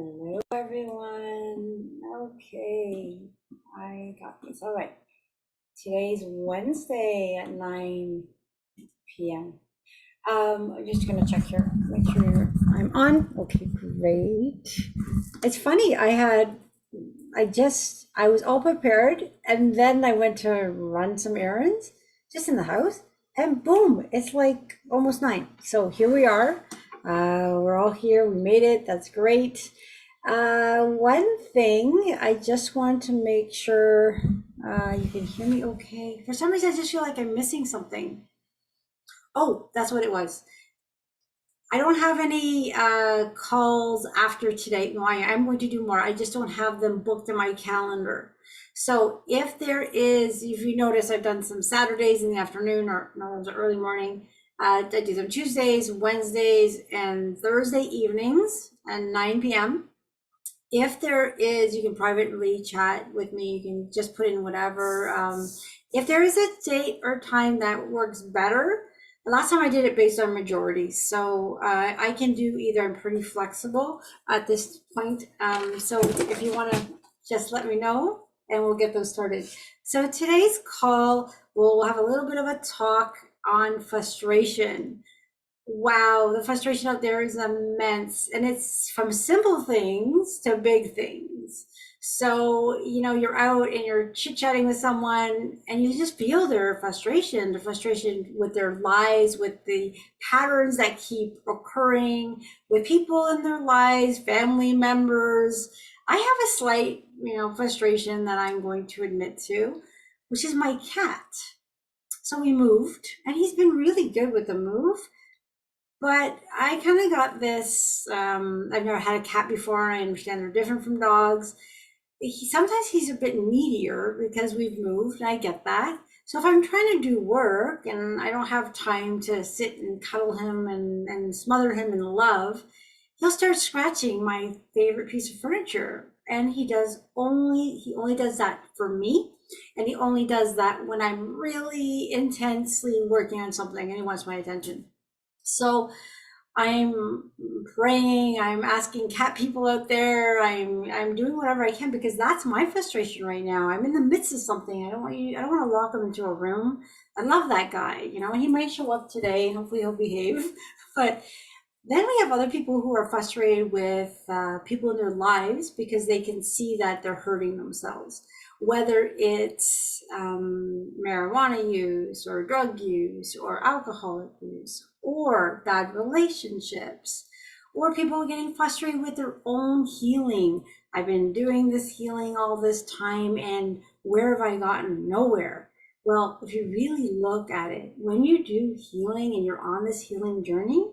Hello, everyone. Okay, I got this. All right. Today's Wednesday at 9 p.m. I'm just gonna check here, make sure I'm on. Okay, great. It's funny. I was all prepared, and then I went to run some errands just in the house, and boom, it's like almost 9. So here we are. We're all here. We made it. That's great. One thing I just want to make sure you can hear me okay. For some reason, I just feel like I'm missing something. Oh, that's what it was. I don't have any calls after today. No, I'm going to do more. I just don't have them booked in my calendar. So if there is, if you notice, I've done some Saturdays in the afternoon or no, early morning. I do them Tuesdays, Wednesdays, and Thursday evenings at 9 p.m. If there is, you can privately chat with me. You can just put in whatever. If there is a date or time that works better, the last time I did it based on majority. So I can do either. I'm pretty flexible at this point. So if you want to just let me know and we'll get those started. So today's call, we'll have a little bit of a talk on frustration. Wow, the frustration out there is immense, and it's from simple things to big things. So, you're out and you're chit-chatting with someone and you just feel their frustration, the frustration with their lives, with the patterns that keep occurring, with people in their lives, family members. I have a slight, frustration that I'm going to admit to, which is my cat. So we moved, and he's been really good with the move. But I kind of got this. I've never had a cat before. I understand they're different from dogs. Sometimes he's a bit needier because we've moved, and I get that. So if I'm trying to do work and I don't have time to sit and cuddle him and smother him in love, he'll start scratching my favorite piece of furniture. And he only does that for me. And he only does that when I'm really intensely working on something and he wants my attention. So I'm praying, I'm asking cat people out there, I'm doing whatever I can because that's my frustration right now. I'm in the midst of something. I don't want to lock him into a room. I love that guy, he might show up today, hopefully he'll behave. But then we have other people who are frustrated with people in their lives because they can see that they're hurting themselves, whether it's marijuana use or drug use or alcoholic use or bad relationships, or people getting frustrated with their own healing. I've been doing this healing all this time, and where have I gotten? Nowhere. Well, if you really look at it, when you do healing and you're on this healing journey,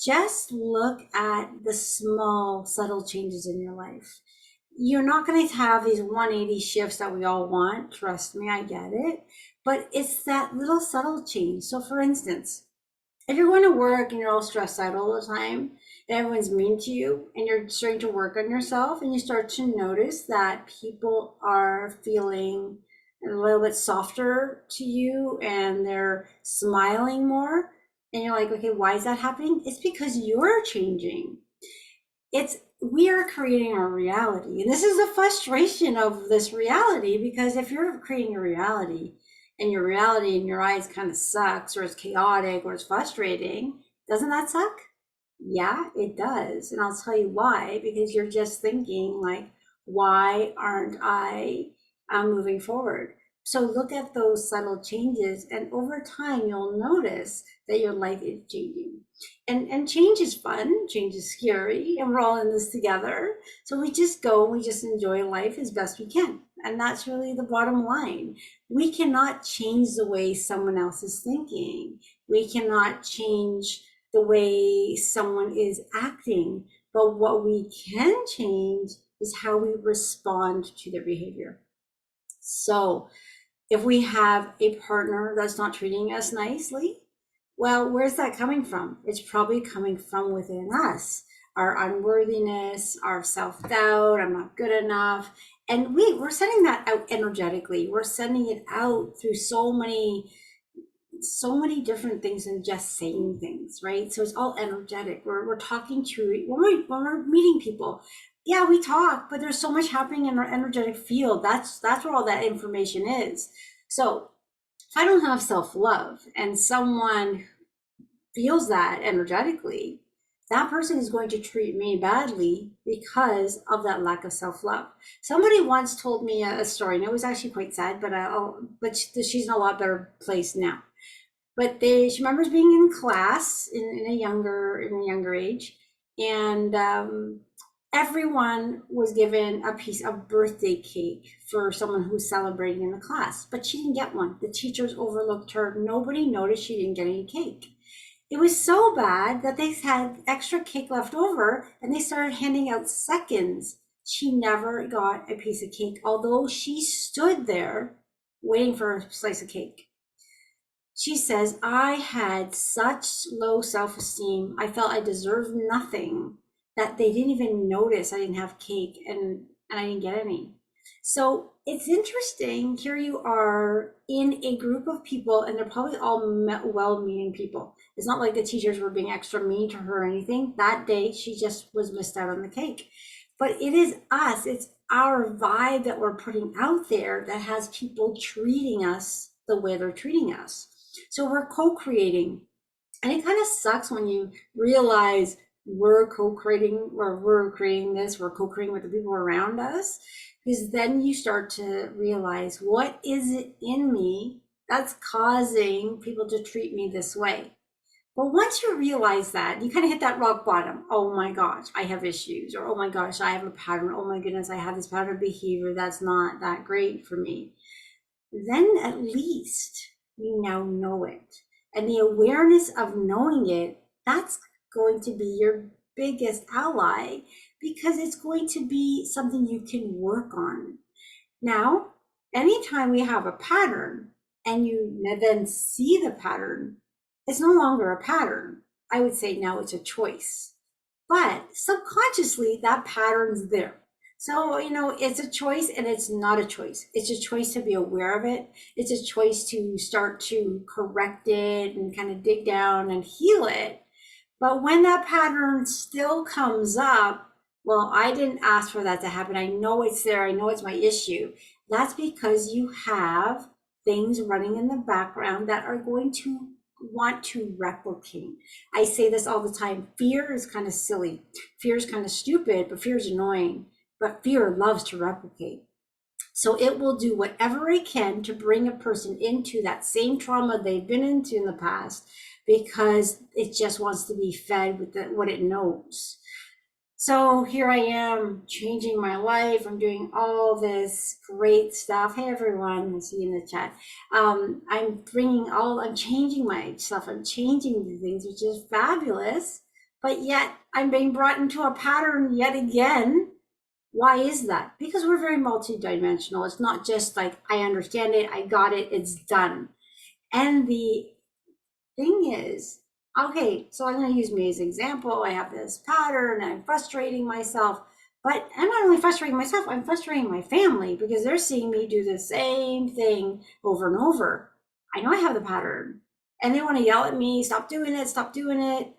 just look at the small, subtle changes in your life. You're not going to have these 180 shifts that we all want. Trust me, I get it. But it's that little subtle change. So, for instance, if you're going to work and you're all stressed out all the time and everyone's mean to you and you're starting to work on yourself and you start to notice that people are feeling a little bit softer to you and they're smiling more, and you're like, okay, why is that happening? It's because you're changing. We are creating our reality. And this is the frustration of this reality, because if you're creating a reality and your reality in your eyes kind of sucks, or it's chaotic, or it's frustrating, doesn't that suck? Yeah, it does. And I'll tell you why, because you're just thinking like, why aren't I moving forward? So look at those subtle changes, and over time, you'll notice that your life is changing. And change is fun, change is scary, and we're all in this together. So we just go and we just enjoy life as best we can. And that's really the bottom line. We cannot change the way someone else is thinking. We cannot change the way someone is acting. But what we can change is how we respond to their behavior. So if we have a partner that's not treating us nicely, well, where's that coming from? It's probably coming from within us. Our unworthiness, our self-doubt, I'm not good enough. And we're sending that out energetically. We're sending it out through so many so many different things than just saying things, right? So it's all energetic. We're talking to, when we're meeting people, yeah, we talk, but there's so much happening in our energetic field. That's where all that information is. So if I don't have self-love and someone feels that energetically, that person is going to treat me badly because of that lack of self-love. Somebody once told me a story, and it was actually quite sad, but she's in a lot better place now. But she remembers being in class in a younger age, and everyone was given a piece of birthday cake for someone who's celebrating in the class, but she didn't get one. The teachers overlooked her. Nobody noticed she didn't get any cake. It was so bad that they had extra cake left over and they started handing out seconds. She never got a piece of cake, although she stood there waiting for a slice of cake. She says, I had such low self-esteem. I felt I deserved nothing, that they didn't even notice I didn't have cake, and I didn't get any. So it's interesting. Here you are in a group of people, and they're probably all well-meaning people. It's not like the teachers were being extra mean to her or anything. That day, she just was missed out on the cake. But it is us. It's our vibe that we're putting out there that has people treating us the way they're treating us. So we're co-creating. And it kind of sucks when you realize we're co-creating, or we're creating this, we're co-creating with the people around us, because then you start to realize, what is it in me that's causing people to treat me this way? But once you realize that, you kind of hit that rock bottom. Oh my gosh, I have issues. Or, oh my gosh, I have a pattern. Oh my goodness, I have this pattern of behavior that's not that great for me. Then at least you now know it. And the awareness of knowing it, that's going to be your biggest ally, because it's going to be something you can work on. Now, anytime we have a pattern and you then see the pattern, it's no longer a pattern. I would say now it's a choice. But subconsciously, that pattern's there. So, it's a choice and it's not a choice. It's a choice to be aware of it. It's a choice to start to correct it and kind of dig down and heal it. But when that pattern still comes up, well, I didn't ask for that to happen. I know it's there. I know it's my issue. That's because you have things running in the background that are going to want to replicate. I say this all the time. Fear is kind of silly. Fear is kind of stupid, but fear is annoying. But fear loves to replicate. So it will do whatever it can to bring a person into that same trauma they've been into in the past, because it just wants to be fed with what it knows. So here I am changing my life. I'm doing all this great stuff. Hey everyone, I see you in the chat. I'm changing myself. I'm changing the things, which is fabulous. But yet I'm being brought into a pattern yet again. Why is that? Because we're very multidimensional. It's not just like, I understand it, I got it, it's done. And the thing is, okay, so I'm going to use me as an example. I have this pattern, I'm frustrating myself, but I'm not only frustrating myself, I'm frustrating my family, because they're seeing me do the same thing over and over. I know I have the pattern, and they want to yell at me, stop doing it.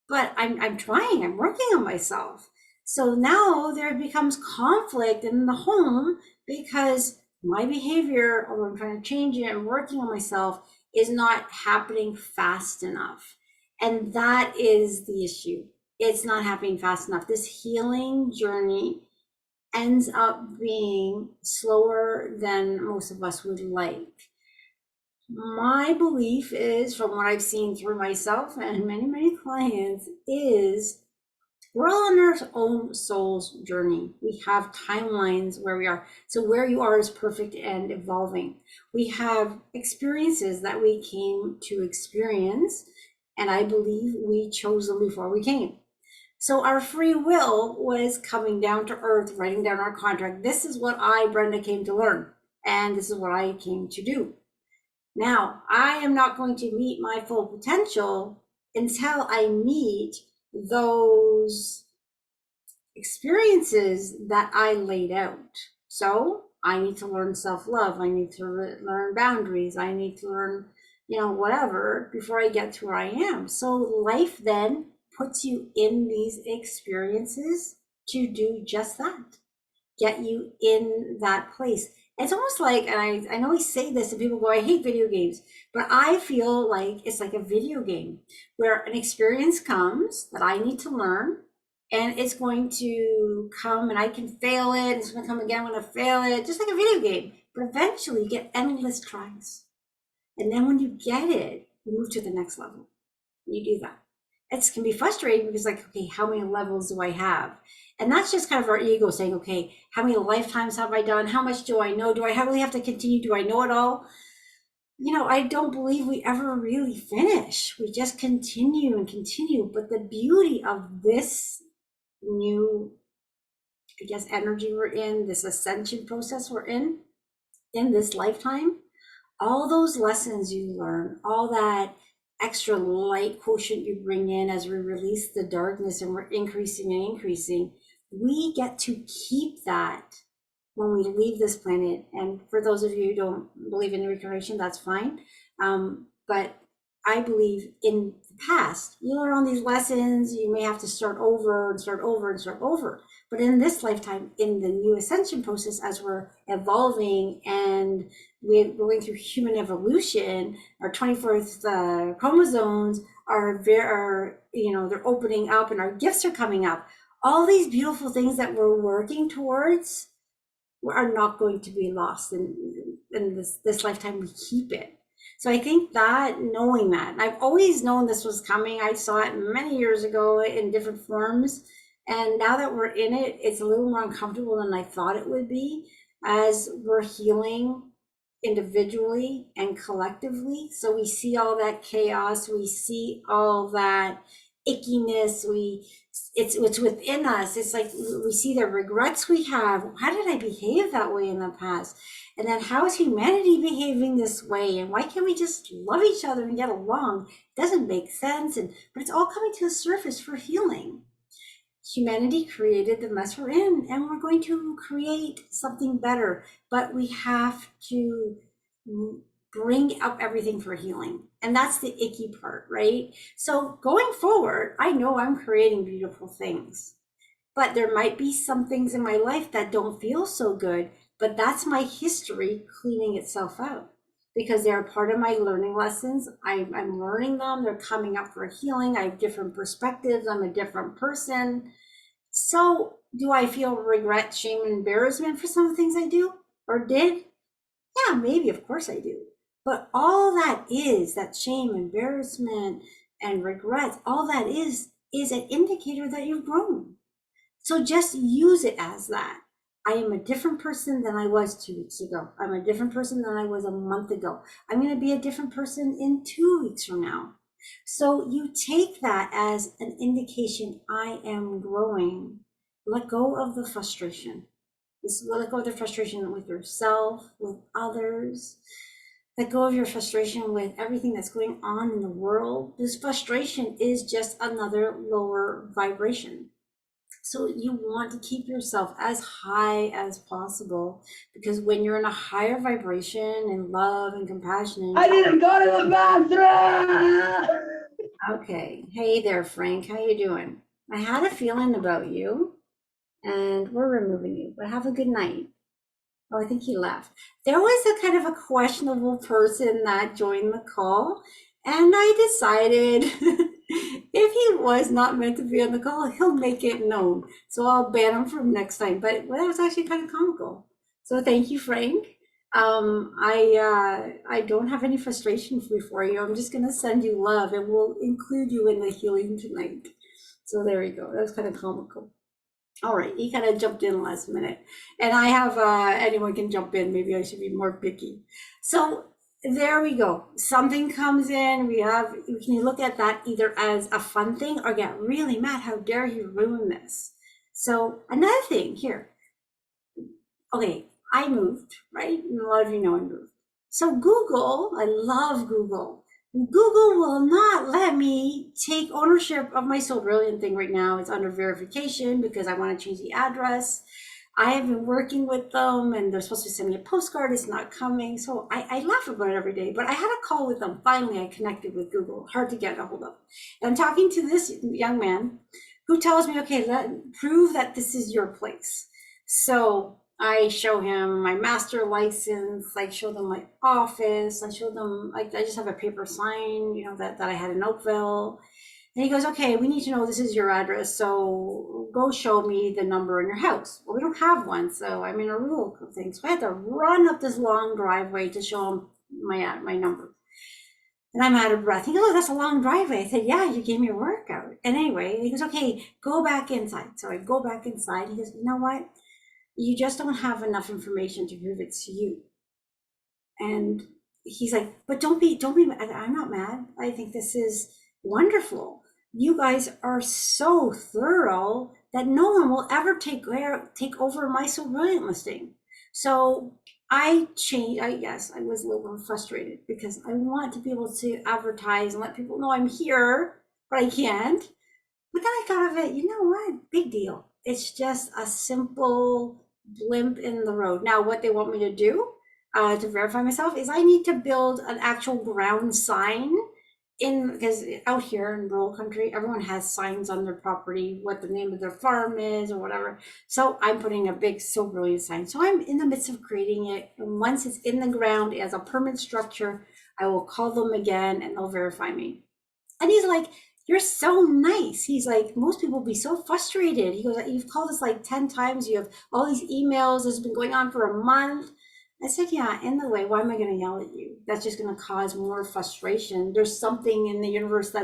But I'm trying, I'm working on myself. So now there becomes conflict in the home, because my behavior, although I'm trying to change it and working on myself, is not happening fast enough. And that is the issue. It's not happening fast enough. This healing journey ends up being slower than most of us would like. My belief is, from what I've seen through myself and many, many clients, is we're all on our own soul's journey. We have timelines where we are. So where you are is perfect and evolving. We have experiences that we came to experience, and I believe we chose them before we came. So our free will was coming down to earth, writing down our contract. This is what I, Brenda, came to learn, and this is what I came to do. Now, I am not going to meet my full potential until I meet those experiences that I laid out. So I need to learn self-love. I need to learn boundaries. I need to learn, whatever, before I get to where I am. So life then puts you in these experiences to do just that, get you in that place. It's almost like, and I know we say this and people go, I hate video games, but I feel like it's like a video game where an experience comes that I need to learn, and it's going to come and I can fail it. It's going to come again when I fail it, just like a video game. But eventually you get endless tries. And then when you get it, you move to the next level. You do that. It can be frustrating because, like, okay, how many levels do I have? And that's just kind of our ego saying, okay, how many lifetimes have I done? How much do I know? Do I really have to continue? Do I know it all? I don't believe we ever really finish. We just continue and continue. But the beauty of this new, I guess, energy we're in, this ascension process we're in this lifetime, all those lessons you learn, all that extra light quotient you bring in as we release the darkness and we're increasing and increasing, we get to keep that when we leave this planet. And for those of you who don't believe in reincarnation, that's fine. But I believe in the past, you learn all these lessons, you may have to start over and start over and start over. But in this lifetime, in the new ascension process, as we're evolving and we're going through human evolution, our 24th chromosomes are they're opening up and our gifts are coming up. All these beautiful things that we're working towards are not going to be lost in this lifetime. We keep it. So I think that, knowing that, I've always known this was coming. I saw it many years ago in different forms. And now that we're in it, it's a little more uncomfortable than I thought it would be, as we're healing individually and collectively. So we see all that chaos, we see all that ickiness, it's within us. It's like we see the regrets we have. How did I behave that way in the past? And then how is humanity behaving this way? And why can't we just love each other and get along? It doesn't make sense. But it's all coming to the surface for healing. Humanity created the mess we're in, and we're going to create something better. But we have to bring up everything for healing. And that's the icky part, right? So going forward, I know I'm creating beautiful things, but there might be some things in my life that don't feel so good, but that's my history cleaning itself out, because they're part of my learning lessons. I'm learning them. They're coming up for healing. I have different perspectives. I'm a different person. So do I feel regret, shame, and embarrassment for some of the things I do or did? Yeah, maybe, of course I do. But all that is, that shame, embarrassment, and regrets, all that is an indicator that you've grown. So just use it as that. I am a different person than I was 2 weeks ago. I'm a different person than I was a month ago. I'm going to be a different person in 2 weeks from now. So you take that as an indication, I am growing. Let go of the frustration. Let go of the frustration with yourself, with others. Let go of your frustration with everything that's going on in the world. This frustration is just another lower vibration. So you want to keep yourself as high as possible, because when you're in a higher vibration and love and compassion. I didn't go to the bathroom. Okay. Hey there, Frank. How you doing? I had a feeling about you, and we're removing you, but have a good night. Oh, I think he left. There was a kind of a questionable person that joined the call, and I decided if he was not meant to be on the call, he'll make it known. So I'll ban him from next time. But that was actually kind of comical. So thank you, Frank. I don't have any frustration for you. I'm just gonna send you love, and we'll include you in the healing tonight. So there you go. That was kind of comical. All right, he kind of jumped in last minute, and I have anyone can jump in. Maybe I should be more picky. So there we go. Something comes in. We can look at that either as a fun thing or get really mad. How dare you ruin this? So another thing here. Okay, I moved, right? And a lot of you know I moved. So Google, I love Google. Google will not let me take ownership of my So Brilliant thing right now. It's under verification because I want to change the address. I have been working with them and they're supposed to send me a postcard. It's not coming. So I laugh about it every day. But I had a call with them. Finally, I connected with Google. Hard to get a hold of. And I'm talking to this young man who tells me, okay, prove that this is your place. So I show him my master license. I show them my office. I show them, like, I just have a paper sign, that I had in Oakville. And he goes, okay, we need to know this is your address. So go show me the number in your house. Well, we don't have one. So I'm in a rural thing. So I had to run up this long driveway to show him my number. And I'm out of breath. He goes, oh, that's a long driveway. I said, yeah, you gave me a workout. And anyway, he goes, okay, go back inside. So I go back inside. He goes, you know what? You just don't have enough information to prove it's you. And he's like, but don't be mad. I'm not mad. I think this is wonderful. You guys are so thorough that no one will ever take over my So Brilliant listing. So I changed. I was a little frustrated because I want to be able to advertise and let people know I'm here, but I can't. But then I thought of it, you know what? Big deal. It's just a simple blimp in the road. Now, what they want me to do to verify myself is I need to build an actual ground sign because out here in rural country, everyone has signs on their property, what the name of their farm is or whatever. So I'm putting a big So Brilliant sign. So I'm in the midst of creating it. And once it's in the ground as a permanent structure, I will call them again and they'll verify me. And he's like, you're so nice. He's like, most people be so frustrated. He goes, you've called us like 10 times. You have all these emails. This has been going on for a month. I said, yeah, in the way, why am I going to yell at you? That's just going to cause more frustration. There's something in the universe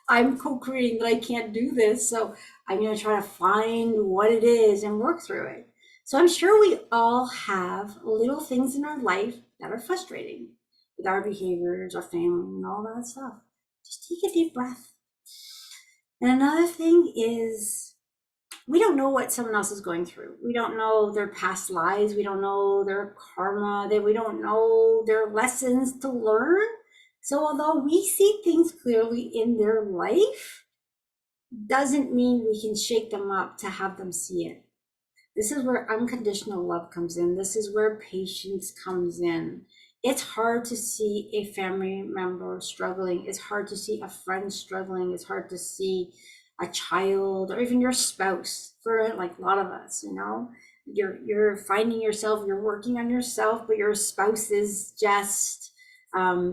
I'm co-creating that I can't do this. So I'm going to try to find what it is and work through it. So I'm sure we all have little things in our life that are frustrating with our behaviors, our family, and all that stuff. Just take a deep breath. And another thing is, we don't know what someone else is going through. We don't know their past lives. We don't know their karma. We don't know their lessons to learn. So although we see things clearly in their life, doesn't mean we can shake them up to have them see it. This is where unconditional love comes in. This is where patience comes in. It's hard to see a family member struggling. It's hard to see a friend struggling. It's hard to see a child or even your spouse, for like a lot of us, you're finding yourself, you're working on yourself, but your spouse is just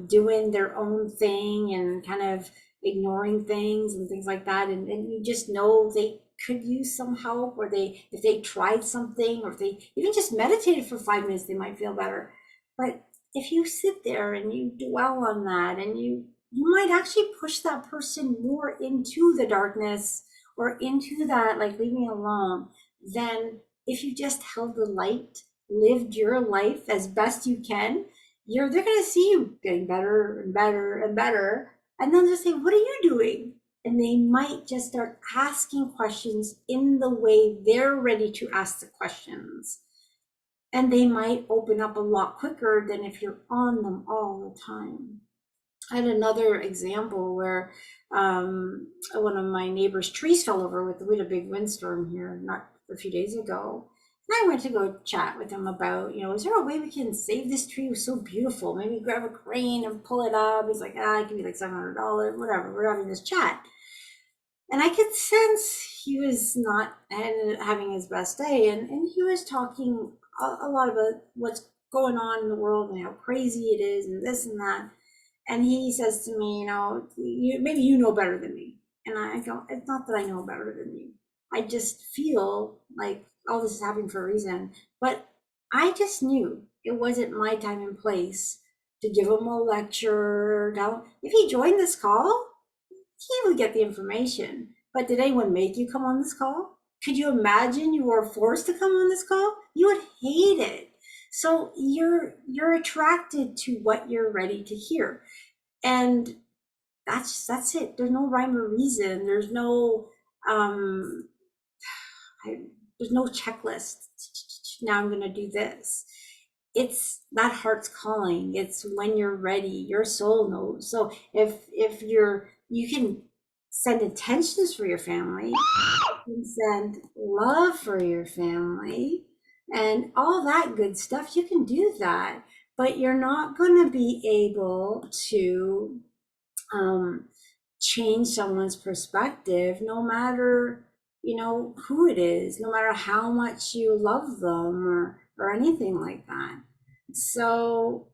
doing their own thing and kind of ignoring things and things like that. And you just know they could use some help, or if they tried something, or if they even just meditated for 5 minutes, they might feel better. But if you sit there and you dwell on that, and you might actually push that person more into the darkness or into that, like, leave me alone, than if you just held the light, lived your life as best you can. They're going to see you getting better and better and better. And then they'll say, what are you doing? And they might just start asking questions in the way they're ready to ask the questions. And they might open up a lot quicker than if you're on them all the time. I had another example where one of my neighbor's trees fell over. We had a big windstorm here not a few days ago. And I went to go chat with him about, is there a way we can save this tree? It was so beautiful. Maybe grab a crane and pull it up. He's like, it could be like $700, whatever. We're having this chat. And I could sense he was not having his best day. And he was talking a lot about what's going on in the world and how crazy it is and this and that. And he says to me, maybe you know better than me. And I go, it's not that I know better than you. I just feel like all this is happening for a reason. But I just knew it wasn't my time and place to give him a lecture. Now, if he joined this call, he would get the information. But did anyone make you come on this call? Could you imagine you were forced to come on this call? You would hate it. So you're attracted to what you're ready to hear. And that's it. There's no rhyme or reason. There's no checklist. Now I'm going to do this. It's that heart's calling. It's when you're ready. Your soul knows. So if you can send intentions for your family, you can send love for your family, and all that good stuff. You can do that, but you're not going to be able to um, change someone's perspective, no matter who it is, no matter how much you love them or anything like that. So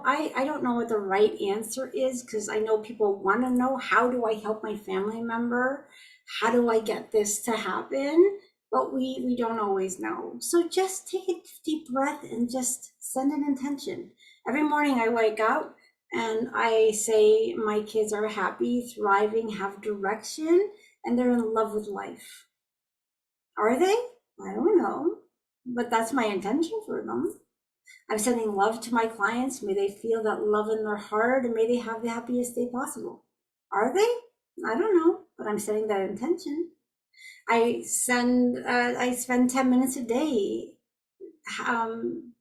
I don't know what the right answer is, because I know people want to know, how do I help my family member, how do I get this to happen, but we don't always know. So just take a deep breath and just send an intention. Every morning I wake up and I say my kids are happy, thriving, have direction, and they're in love with life. Are they? I don't know, but that's my intention for them. I'm sending love to my clients. May they feel that love in their heart, and may they have the happiest day possible. Are they? I don't know, but I'm setting that intention. I spend 10 minutes a day. I'm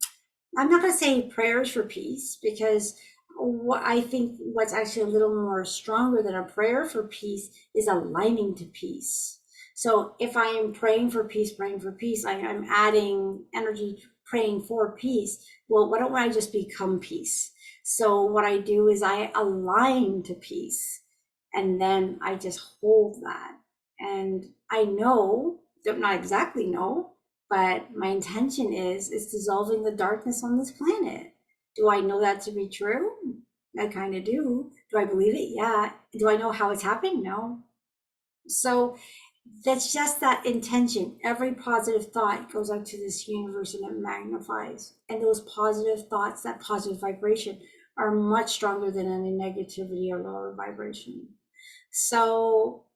not going to say prayers for peace, because what I think what's actually a little more stronger than a prayer for peace is aligning to peace. So if I am praying for peace, I'm adding energy, praying for peace. Well, why don't I just become peace? So what I do is I align to peace, and then I just hold that. And I know, don't not exactly know, but my intention is dissolving the darkness on this planet. Do I know that to be true? I kind of do. Do I believe it? Yeah. Do I know how it's happening? No. So that's just that intention. Every positive thought goes out to this universe and it magnifies. And those positive thoughts, that positive vibration, are much stronger than any negativity or lower vibration. So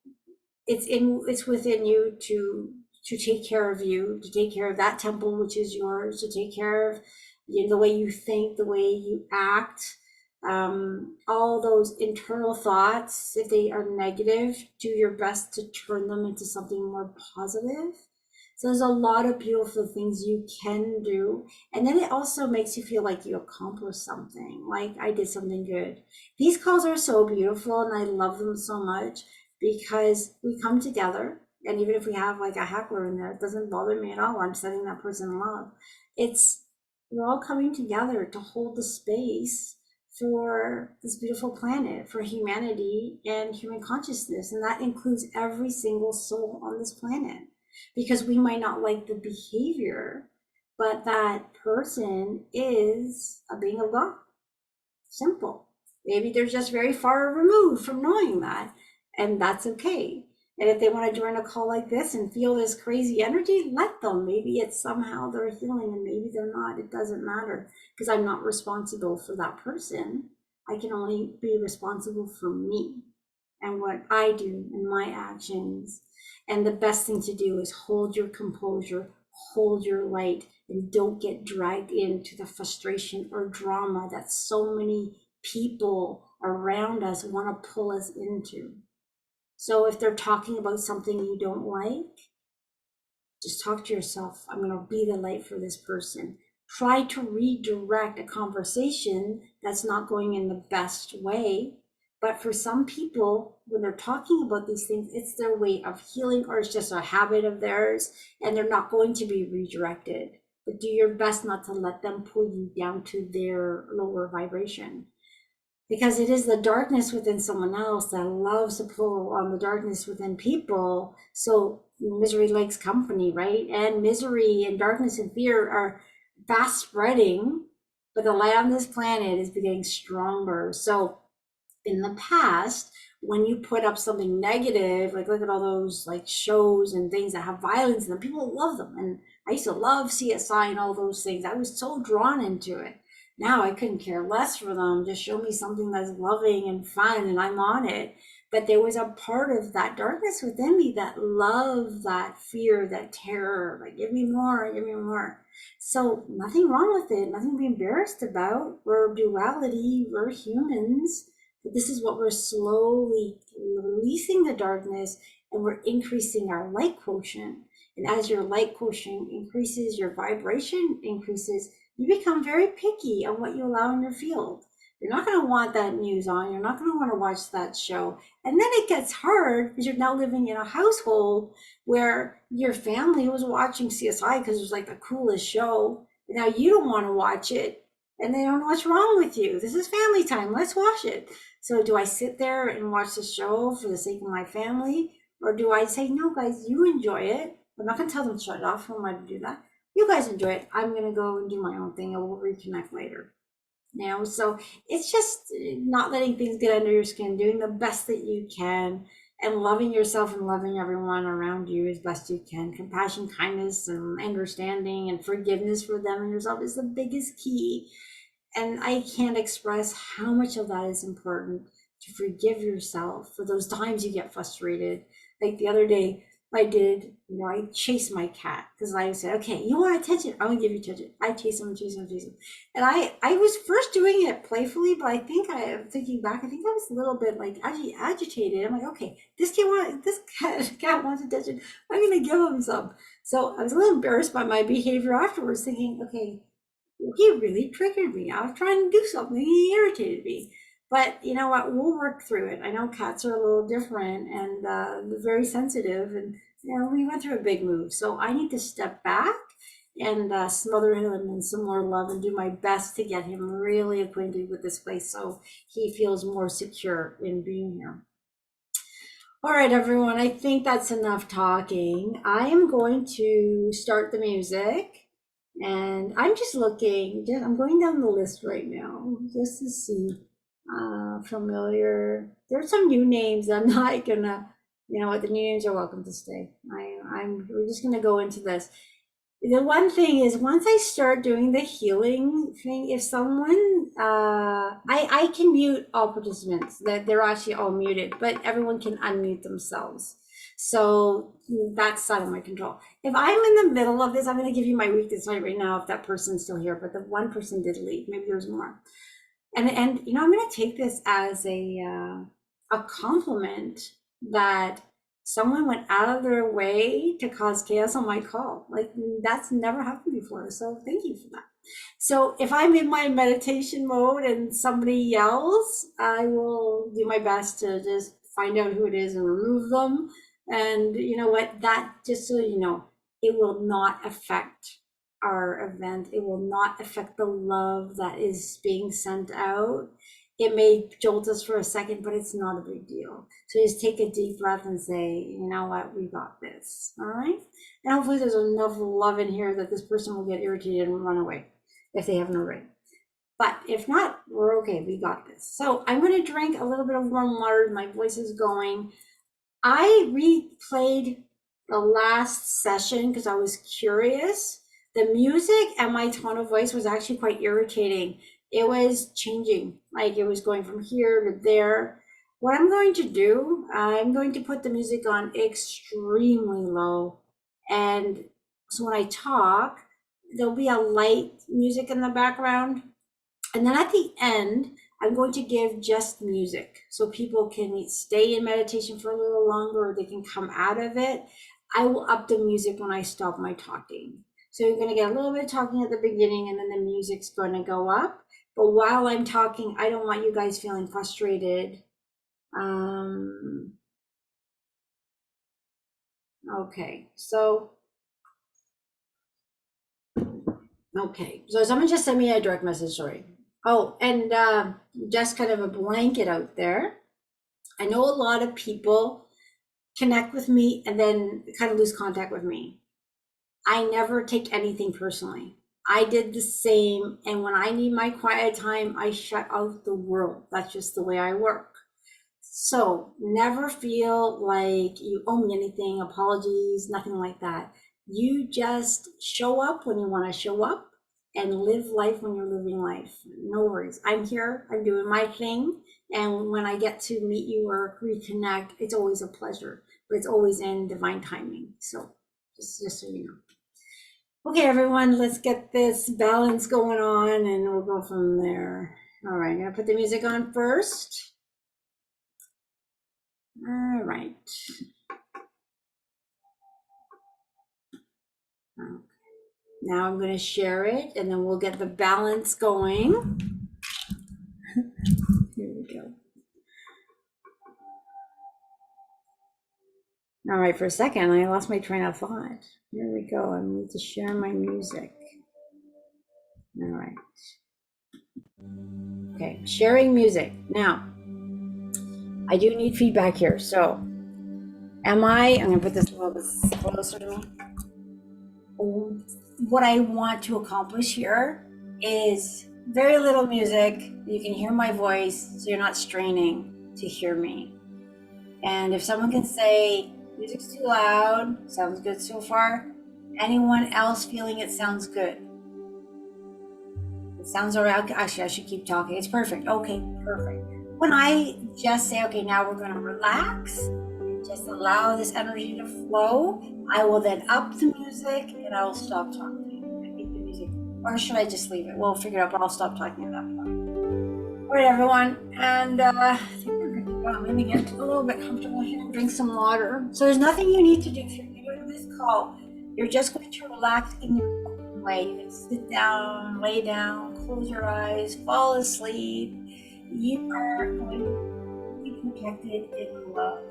it's within you to take care of you, to take care of that temple, which is yours, to take care of the way you think, the way you act, all those internal thoughts. If they are negative, do your best to turn them into something more positive. So there's a lot of beautiful things you can do. And then it also makes you feel like you accomplished something, like I did something good. These calls are so beautiful and I love them so much, because we come together. And even if we have like a heckler in there, it doesn't bother me at all. I'm sending that person in love. We're all coming together to hold the space for this beautiful planet, for humanity and human consciousness. And that includes every single soul on this planet, because we might not like the behavior, but that person is a being of God. Simple. Maybe they're just very far removed from knowing that, and that's okay. And if they want to join a call like this and feel this crazy energy, let them. Maybe it's somehow they're healing and maybe they're not. It doesn't matter, because I'm not responsible for that person. I can only be responsible for me and what I do and my actions. And the best thing to do is hold your composure, hold your light, and don't get dragged into the frustration or drama that so many people around us want to pull us into. So if they're talking about something you don't like, just talk to yourself. I'm going to be the light for this person. Try to redirect a conversation that's not going in the best way. But for some people, when they're talking about these things, it's their way of healing, or it's just a habit of theirs, and they're not going to be redirected. But do your best not to let them pull you down to their lower vibration, because it is the darkness within someone else that loves to pull on the darkness within people. So misery likes company, right? And misery and darkness and fear are fast spreading, but the light on this planet is getting stronger. So in the past, when you put up something negative, like look at all those like shows and things that have violence in them, people love them. And I used to love CSI and all those things. I was so drawn into it. Now I couldn't care less for them. Just show me something that's loving and fun and I'm on it. But there was a part of that darkness within me that loved that fear, that terror, like give me more, give me more. So nothing wrong with it, nothing to be embarrassed about. We're duality, we're humans. But this is what we're slowly releasing the darkness, and we're increasing our light quotient. And as your light quotient increases, your vibration increases, you become very picky on what you allow in your field, You're not going to want that news on. You're not going to want to watch that show. And then it gets hard because you're now living in a household where your family was watching CSI because it was like the coolest show. And now you don't want to watch it and they don't know what's wrong with you. This is family time. Let's watch it. So do I sit there and watch the show for the sake of my family? Or do I say, no, guys, you enjoy it. I'm not going to tell them to shut it off. Who am I to do that? You guys enjoy it. I'm going to go and do my own thing and we'll reconnect later. So it's just not letting things get under your skin, doing the best that you can, and loving yourself and loving everyone around you as best you can. Compassion, kindness, and understanding and forgiveness for them and yourself is the biggest key. And I can't express how much of that is important, to forgive yourself for those times you get frustrated. Like the other day, I chased my cat because I said, okay, you want attention? I'm gonna give you attention. I chase him, chase him, chase him. And I was first doing it playfully, but I think thinking back, I think I was a little bit like agitated. I'm like, okay, this cat wants attention. I'm gonna give him some. So I was a little embarrassed by my behavior afterwards, thinking, okay, he really triggered me. I was trying to do something, he irritated me. But you know what? We'll work through it. I know cats are a little different and very sensitive, and we went through a big move. So I need to step back and smother him in some more love and do my best to get him really acquainted with this place so he feels more secure in being here. All right, everyone, I think that's enough talking. I am going to start the music, and I'm just looking, I'm going down the list right now just to see. Familiar. There's some new names. I'm not gonna, what, the new names are welcome to stay. We're just gonna go into this. The one thing is, once I start doing the healing thing, if someone, I can mute all participants, that they're actually all muted, but everyone can unmute themselves. So that's out of my control. If I'm in the middle of this, I'm going to give you my weakness right now if that person's still here, but the one person did leave. Maybe there's more. And I'm going to take this as a compliment that someone went out of their way to cause chaos on my call. Like, that's never happened before. So thank you for that. So if I'm in my meditation mode and somebody yells, I will do my best to just find out who it is and remove them. And you know what? That, just so you know, it will not affect our event. It will not affect the love that is being sent out. It may jolt us for a second, but it's not a big deal. So just take a deep breath and say, you know what, we got this. All right. And hopefully there's enough love in here that this person will get irritated and run away if they haven't already. But if not, we're okay. We got this. So I'm going to drink a little bit of warm water. My voice is going. I replayed the last session because I was curious. The music and my tone of voice was actually quite irritating. It was changing, like it was going from here to there. What I'm going to do, I'm going to put the music on extremely low. And so when I talk, there'll be a light music in the background. And then at the end, I'm going to give just music so people can stay in meditation for a little longer, or they can come out of it. I will up the music when I stop my talking. So you're going to get a little bit of talking at the beginning, and then the music's going to go up. But while I'm talking, I don't want you guys feeling frustrated. Okay, so someone just sent me a direct message, sorry. Oh, and just kind of a blanket out there. I know a lot of people connect with me and then kind of lose contact with me. I never take anything personally. I did the same, and when I need my quiet time, I shut out the world. That's just the way I work. So never feel like you owe me anything, apologies, nothing like that. You just show up when you want to show up and live life when you're living life. No worries. I'm here, I'm doing my thing. And when I get to meet you or reconnect, it's always a pleasure, but it's always in divine timing. So just so you know. Okay, everyone, let's get this balance going on and we'll go from there. All right, I'm gonna put the music on first. All right. Okay. Now I'm gonna share it and then we'll get the balance going. Here we go. All right, for a second, I lost my train of thought. Here we go. I need to share my music. All right. Okay, sharing music. Now, I do need feedback here. So, I'm gonna put this a little bit closer to me. What I want to accomplish here is very little music. You can hear my voice, so you're not straining to hear me. And if someone can say, music's too loud, sounds good so far. Anyone else feeling it sounds good? It sounds all right. Actually, I should keep talking. It's perfect. Okay, perfect. When I just say, okay, now we're going to relax, and just allow this energy to flow, I will then up the music and I will stop talking. I think the music, or should I just leave it? We'll figure it out, but I'll stop talking at that point. All right, everyone. And I think we're good to go. I'm going to get a little bit comfortable here, drink some water. So there's nothing you need to do if you're doing this call. You're just going to relax in your own way. You can sit down, lay down, close your eyes, fall asleep. You are going to be protected in love.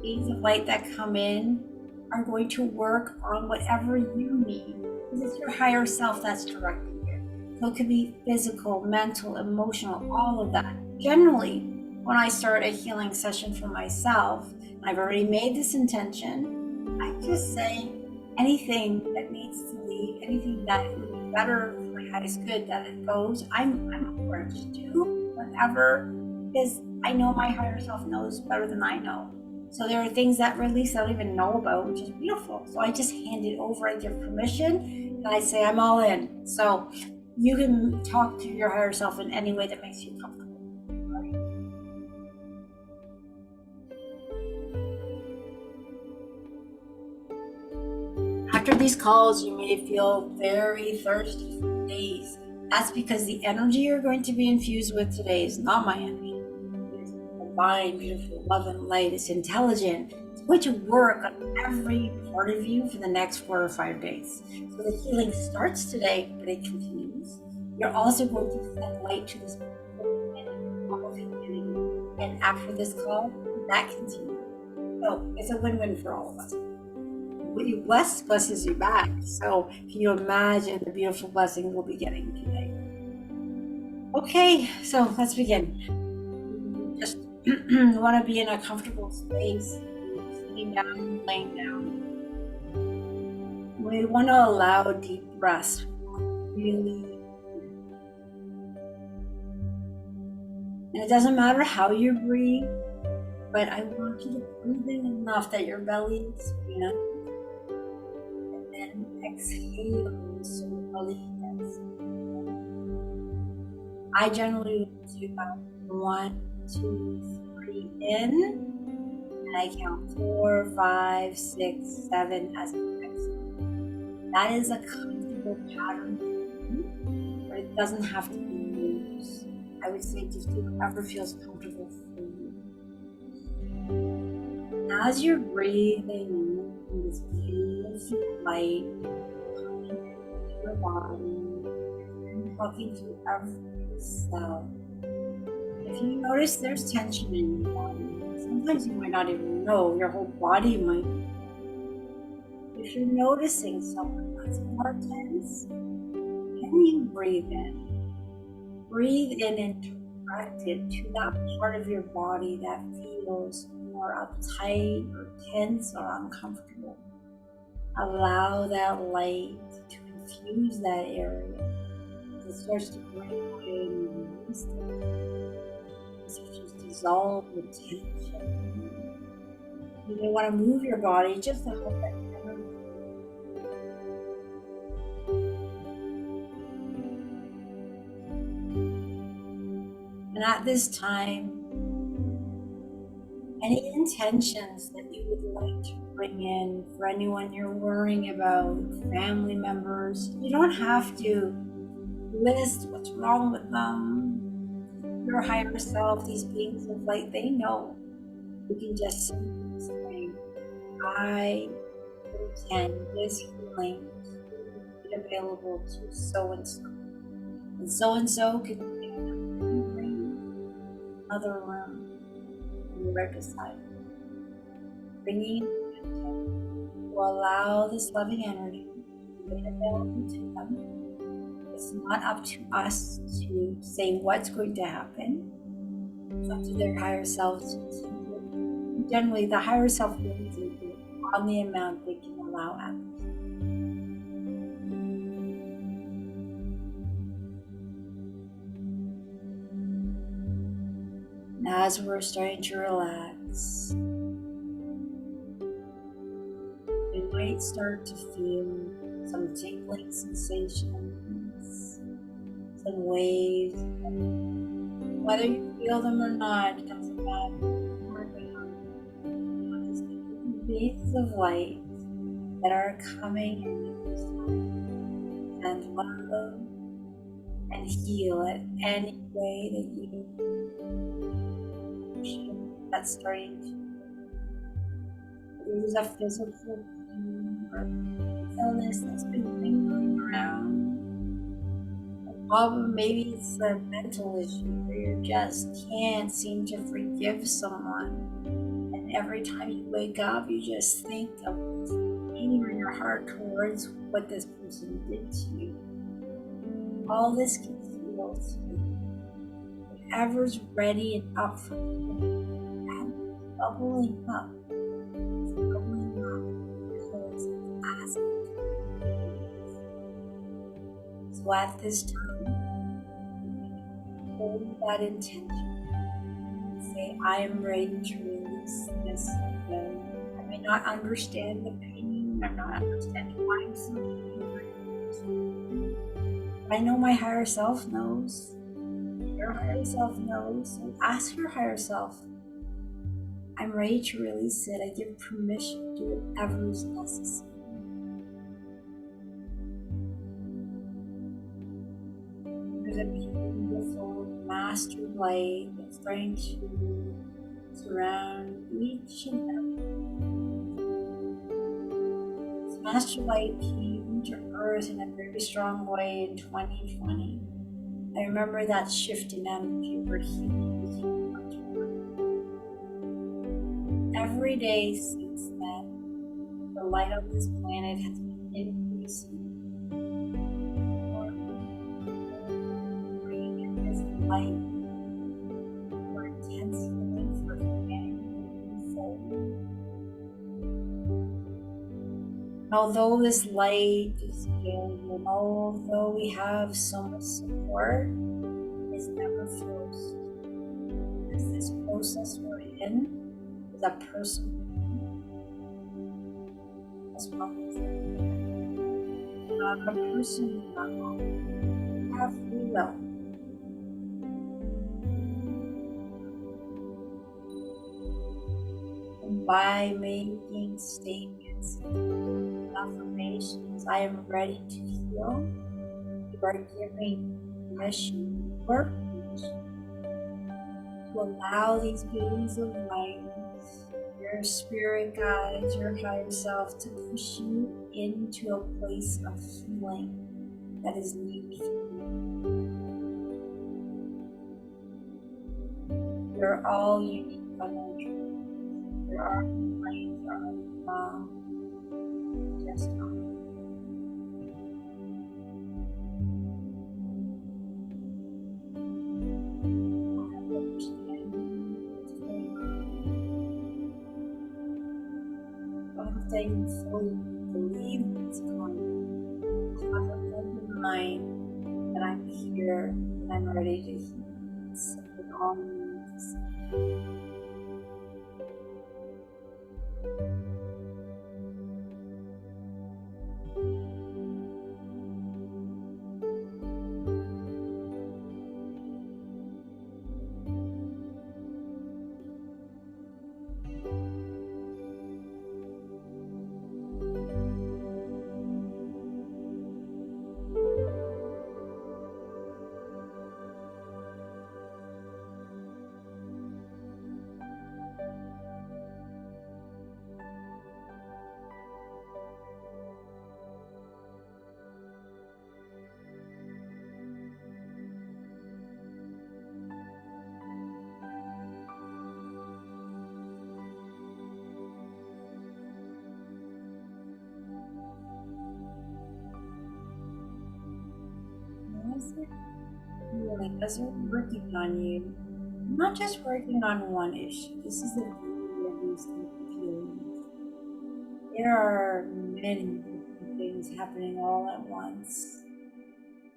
Beings of light that come in are going to work on whatever you need, because it's your higher self that's directing you. So it could be physical, mental, emotional, all of that. Generally, when I start a healing session for myself, I've already made this intention, I just say anything that needs to leave, anything that would be better for my highest good, that it goes. I'm encouraged to whatever, because I know my higher self knows better than I know. So there are things that release I don't even know about, which is beautiful. So I just hand it over, I give permission, and I say I'm all in. So you can talk to your higher self in any way that makes you comfortable. After these calls, you may feel very thirsty for days. That's because the energy you're going to be infused with today is not my energy. It's divine, beautiful, love and light. It's intelligent. It's going to work on every part of you for the next 4 or 5 days. So the healing starts today, but it continues. You're also going to send light to this humanity. And after this call, that continues. So it's a win-win for all of us. What you bless blesses you back. So can you imagine the beautiful blessings we'll be getting today? Okay, so let's begin. Just want to be in a comfortable space, sitting down, laying down. We want to allow deep breaths. Really. And it doesn't matter how you breathe, but I want you to breathe in enough that your belly expands. Exhale slowly. I generally do about 1, 2, 3 in, and I count 4, 5, 6, 7 as I exhale. That is a comfortable pattern for you, but it doesn't have to be yours. I would say just do whatever feels comfortable for you. As you're breathing in this beautiful light, your body and talking to every cell. If you notice there's tension in your body, sometimes you might not even know, your whole body might. If you're noticing something that's more tense, can you breathe in? Breathe in and direct it to that part of your body that feels more uptight or tense or uncomfortable. Allow that light to infuse that area. As it starts to break away and release it. It starts to dissolve the tension. You may want to move your body just to help that energy. And at this time, any intentions that you would like to bring in for anyone you're worrying about, family members, you don't have to list what's wrong with them. Your higher self, these beings of light, they know. You can just simply say, I intend this healing to be available to so-and-so. And so-and-so can bring another room, and you're right beside it. Bringing it to allow this loving energy to be available to them. It's not up to us to say what's going to happen. It's up to their higher selves. Generally, the higher self brings it on the amount they can allow at. Now, as we're starting to relax, you might start to feel some tingling sensations, some waves. Whether you feel them or not, it doesn't matter. Beams of light that are coming in and love and heal it any way that you feel that's starting to. There's a physical pain or illness that's been lingering around. The problem, maybe it's a mental issue where you just can't seem to forgive someone. Every time you wake up, you just think of anger in your heart towards what this person did to you. All this can feel to you. Whatever's ready and up for you, and bubbling up. It's bubbling up because it's asking. So at this time, hold that intention. Say, I am ready to release this. I may not understand the pain, I may not understand why I'm so angry. But I know my higher self knows. Your higher self knows. So ask your higher self, I'm ready to release it. I give permission to do whatever is necessary. There's a beautiful master light that's starting to surround each and every. This master light came to Earth in a very strong way in 2020. I remember that shifting energy where every day since then, the light of this planet has been increasing. Light more intensely for humanity forward. Although this light is available, although we have so much support, it's never forced. Because this process we're in is a personal responsibility. A person not have free will. By making statements, affirmations, I am ready to heal. You are giving permission, work to allow these beings of light, your spirit guides, your higher self, to push you into a place of healing that is needed for you. You're all unique energy. There are lights, there are just I don't fully believe it's coming. Have an open mind that I'm here and I'm ready to heal. It's all means. as they're healing, as they're working on you, not just working on one issue. This is the beauty of these type of healings. There are many different things happening all at once.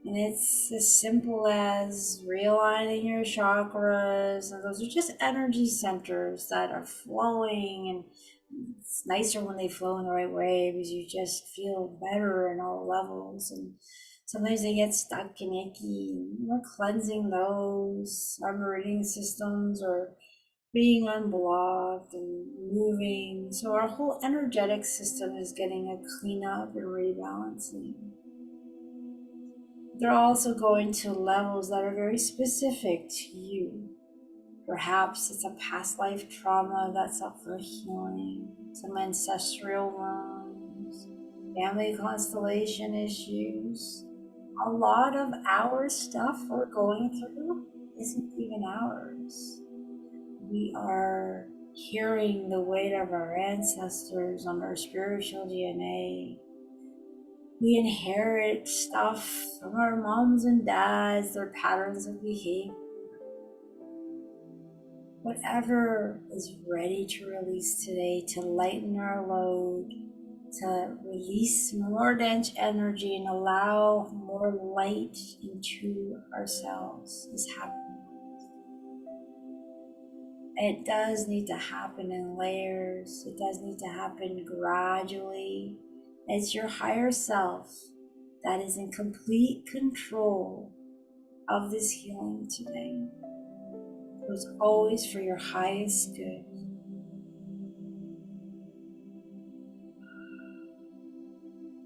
And it's as simple as realigning your chakras. And those are just energy centers that are flowing. And it's nicer when they flow in the right way because you just feel better in all levels. And sometimes they get stuck and icky. We're cleansing those. Our meridian systems are being unblocked and moving. So our whole energetic system is getting a cleanup and rebalancing. They're also going to levels that are very specific to you. Perhaps it's a past life trauma that's up for healing, some ancestral wounds, family constellation issues. A lot of our stuff we're going through isn't even ours. We are hearing the weight of our ancestors on our spiritual DNA. We inherit stuff from our moms and dads, their patterns of behavior. Whatever is ready to release today to lighten our load, to release more dense energy and allow more light into ourselves is happening. It does need to happen in layers. It does need to happen gradually. It's your higher self that is in complete control of this healing today. It was always for your highest good.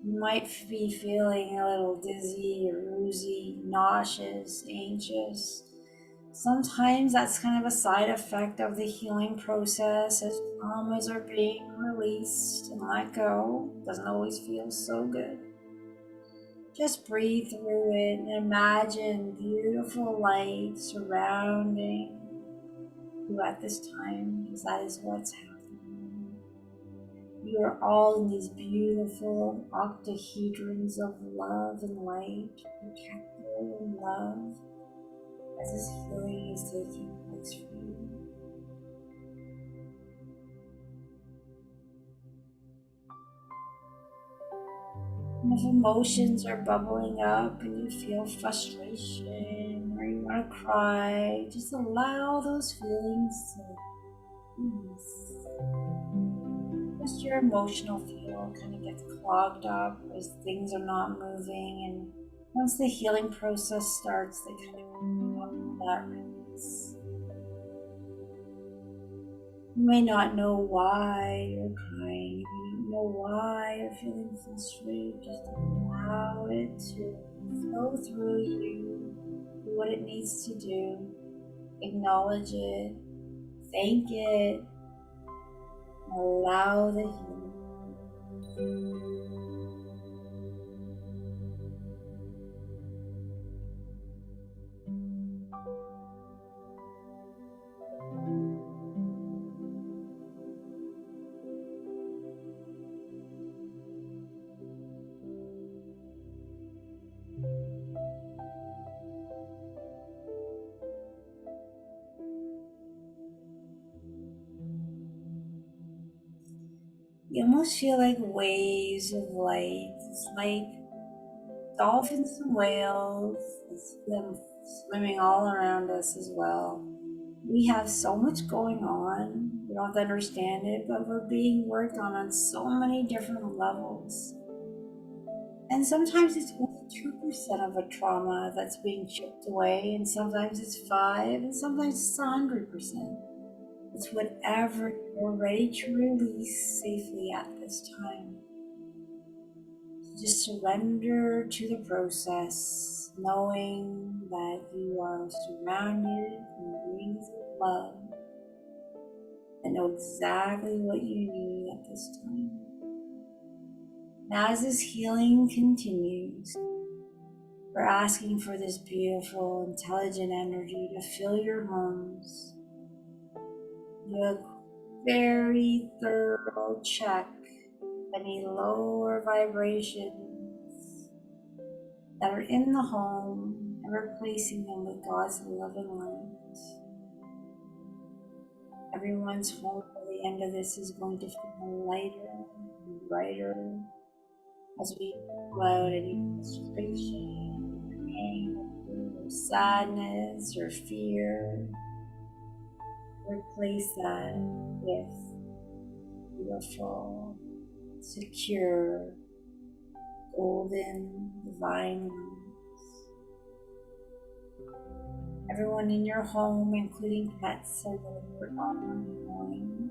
You might be feeling a little dizzy or woozy, nauseous, anxious. Sometimes that's kind of a side effect of the healing process as traumas are being released and let go. Doesn't always feel so good. Just breathe through it and imagine beautiful light surrounding you at this time, because that is what's happening. You are all in these beautiful octahedrons of love and light, protected and love, as this healing is taking place for you. And if emotions are bubbling up and you feel frustration or you want to cry, just allow those feelings to ease. Just your emotional field kind of gets clogged up as things are not moving, and once the healing process starts, they kind of come up with that release. You may not know why you're crying, you don't know why you're feeling frustrated. Just allow it to flow through you, do what it needs to do, acknowledge it, thank it, and allow the healing. You almost feel like waves of light. It's like dolphins and whales. It's them swimming all around us as well. We have so much going on. We don't have to understand it, but we're being worked on so many different levels. And sometimes it's only 2% of a trauma that's being chipped away, and sometimes it's 5%, and sometimes it's 100%. It's whatever you're ready to release safely at this time. So just surrender to the process, knowing that you are surrounded in beings of love that know exactly what you need at this time. Now, as this healing continues, we're asking for this beautiful, intelligent energy to fill your homes. Do a very thorough check of any lower vibrations, that are in the home and replacing them with God's loving light. Everyone's home by the end of this is going to feel lighter and brighter as we pull out any frustration, anger, or sadness, or fear. Replace that with beautiful, secure, golden, divine light. Everyone in your home, including pets, are delivered ongoing.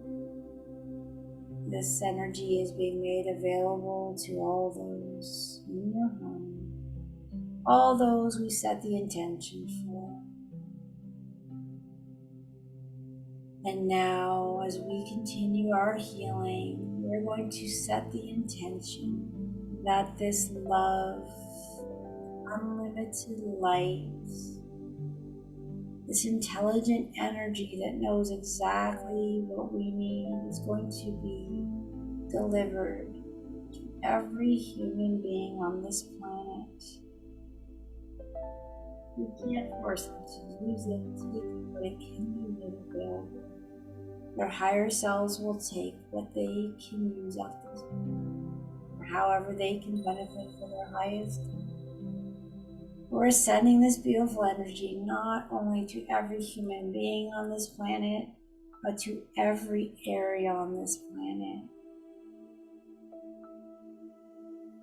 This energy is being made available to all those in your home, all those we set the intention for. And now, as we continue our healing, we're going to set the intention that this love, unlimited light, this intelligent energy that knows exactly what we need is going to be delivered to every human being on this planet. We can't force them to use it, but it can be made available. Their higher selves will take what they can use at this point, or however they can benefit for their highest. We're sending this beautiful energy not only to every human being on this planet, but to every area on this planet.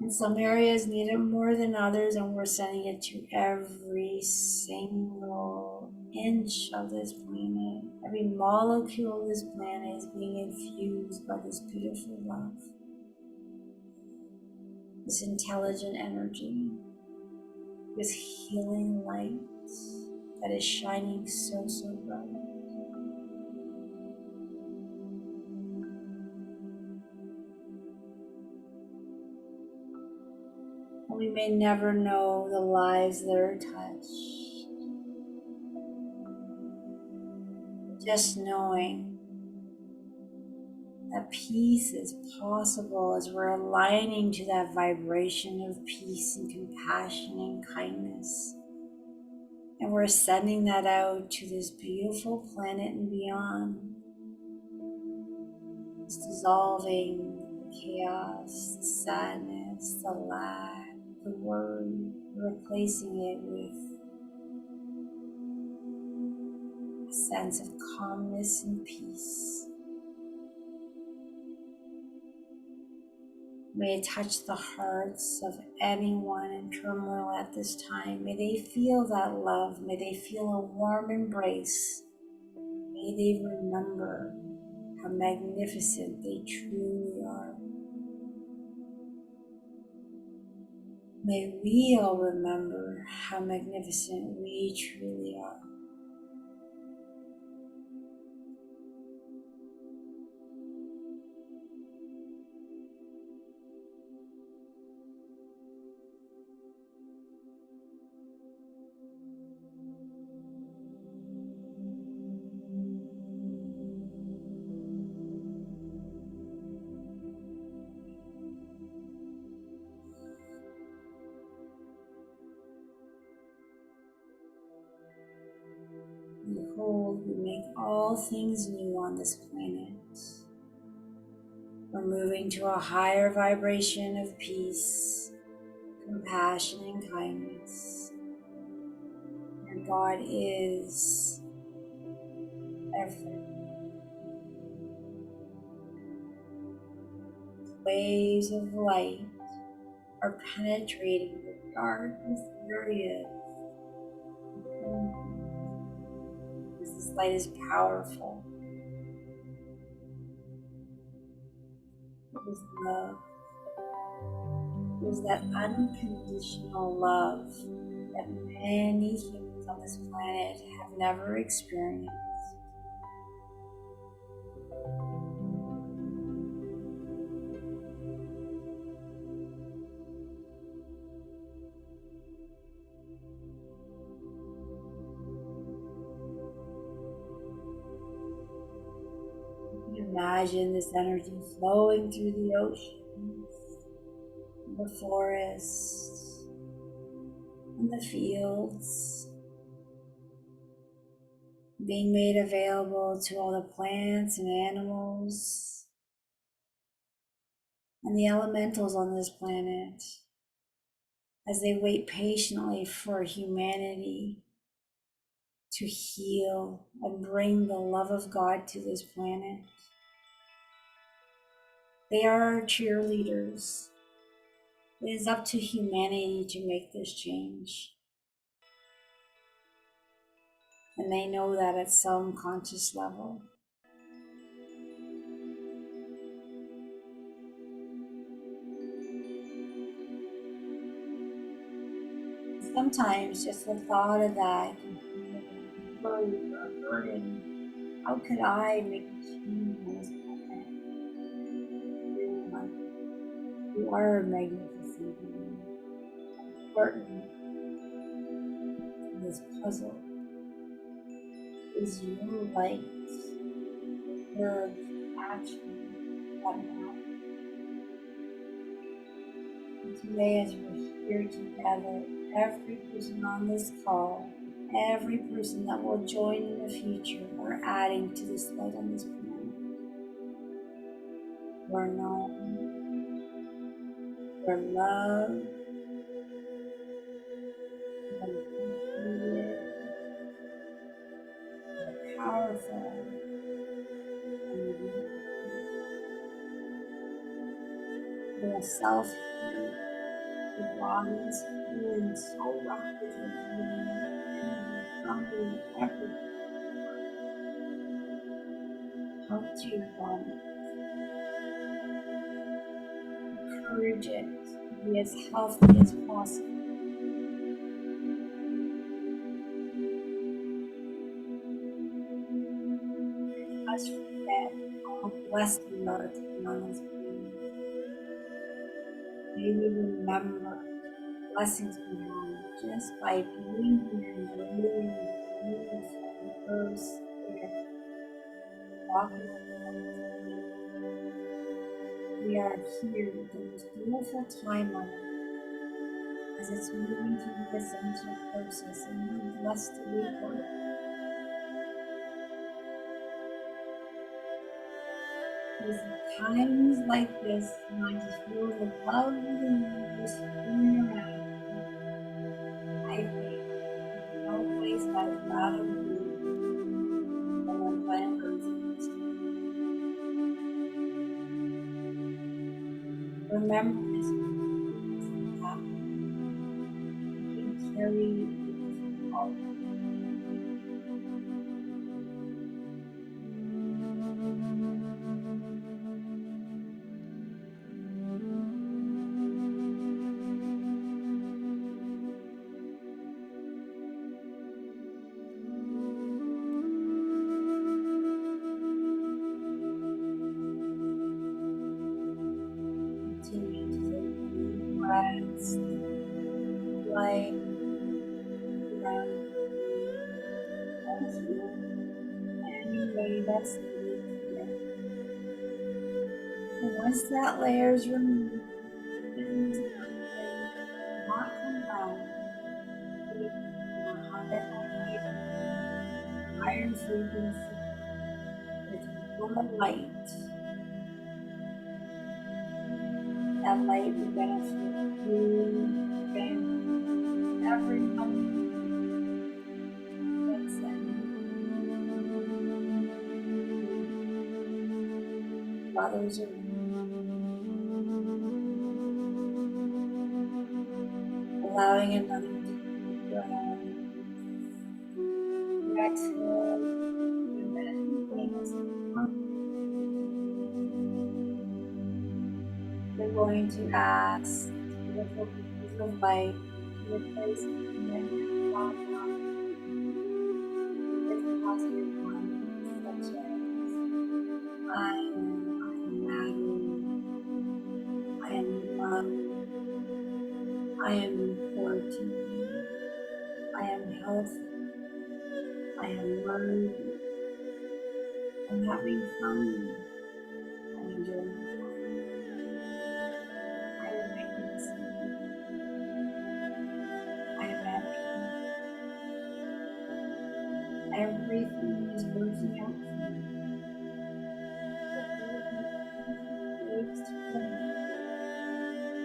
And some areas need it more than others, and we're sending it to every single inch of this planet. Every molecule of this planet is being infused by this beautiful love, this intelligent energy, this healing light that is shining so bright. We may never know the lives that are touched. Just knowing that peace is possible as we're aligning to that vibration of peace and compassion and kindness. And we're sending that out to this beautiful planet and beyond. It's dissolving the chaos, the sadness, the lack, the worry, replacing it with a sense of calmness and peace. May it touch the hearts of anyone in turmoil at this time. May they feel that love. May they feel a warm embrace. May they remember how magnificent they truly are. May we all remember how magnificent we truly are. Behold, we make all things new on this planet. We're moving to a higher vibration of peace, compassion, and kindness. And God is everything. Waves of light are penetrating the darkest areas. This light is powerful. It is love. It is that unconditional love that many humans on this planet have never experienced. Imagine this energy flowing through the oceans, the forests, in the fields, being made available to all the plants and animals and the elementals on this planet as they wait patiently for humanity to heal and bring the love of God to this planet. They are our cheerleaders. It is up to humanity to make this change. And they know that at some conscious level. Sometimes just the thought of that can feel a burden. How could I make a change on this planet? You are magnificent and important. This puzzle is your light, your action that matters. And today, as we're here together, every person on this call, every person that will join in the future, are adding to this light on this planet. We're known, we're loved, we're completed, we're powerful, and we're self-healing. The body is healing so rapidly, from everything. Talk to your body. Encourage it to be as healthy as possible. Let's forget how blessed we are to be on this planet. May we remember the blessings we have just by being here and breathing the arose air, walking around. We are here with the most beautiful time on earth as it's moving through the ascension process, and we're blessed to be part of it. It's times like this when I just feel the love of the universe spinning around. I think there's no place I would rather be than on planet Earth. Remember this happen. You can carry it all. Continue to take deep breaths, light, breath, as you any way that's needed today. And once that layer is removed, it is not come down. Higher frequency with more light. That light will benefit you, family, everyone that's in others around. Allowing another deep breath. Exhale. We're going to ask the focus of light to replace negative thoughts with positive ones, such as I am nagging, I am loved, I am important, I am healthy, I am worthy, I'm having fun, I'm enjoying life. I am magnificent. I am Everything is working out for me.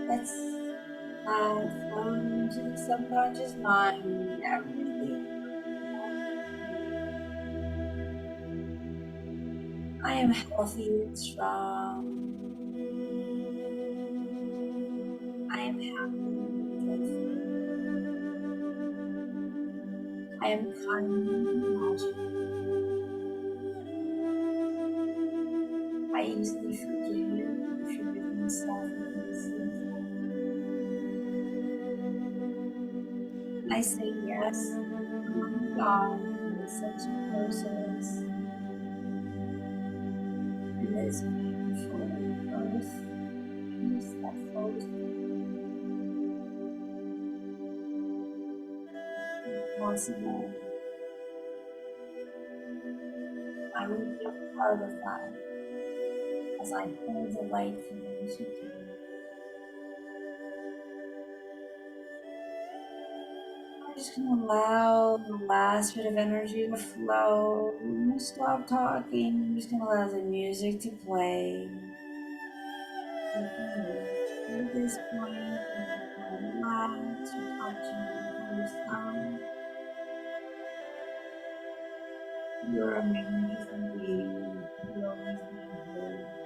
Let's flow into the subconscious mind. Everything. I am healthy and strong. I am happy and joyful. I am kind and compassionate. I easily forgive myself easily. And I say yes to my God in this such a process. And this beautiful earth peace that flows possible. I will be a part of that as I hold the light for those who can. I'm just going to allow the last bit of energy to flow. I'm going to stop talking. I'm just going to allow the music to play. At this point, relax, you're touching yourself. You're a magnificent being. You'll always be here.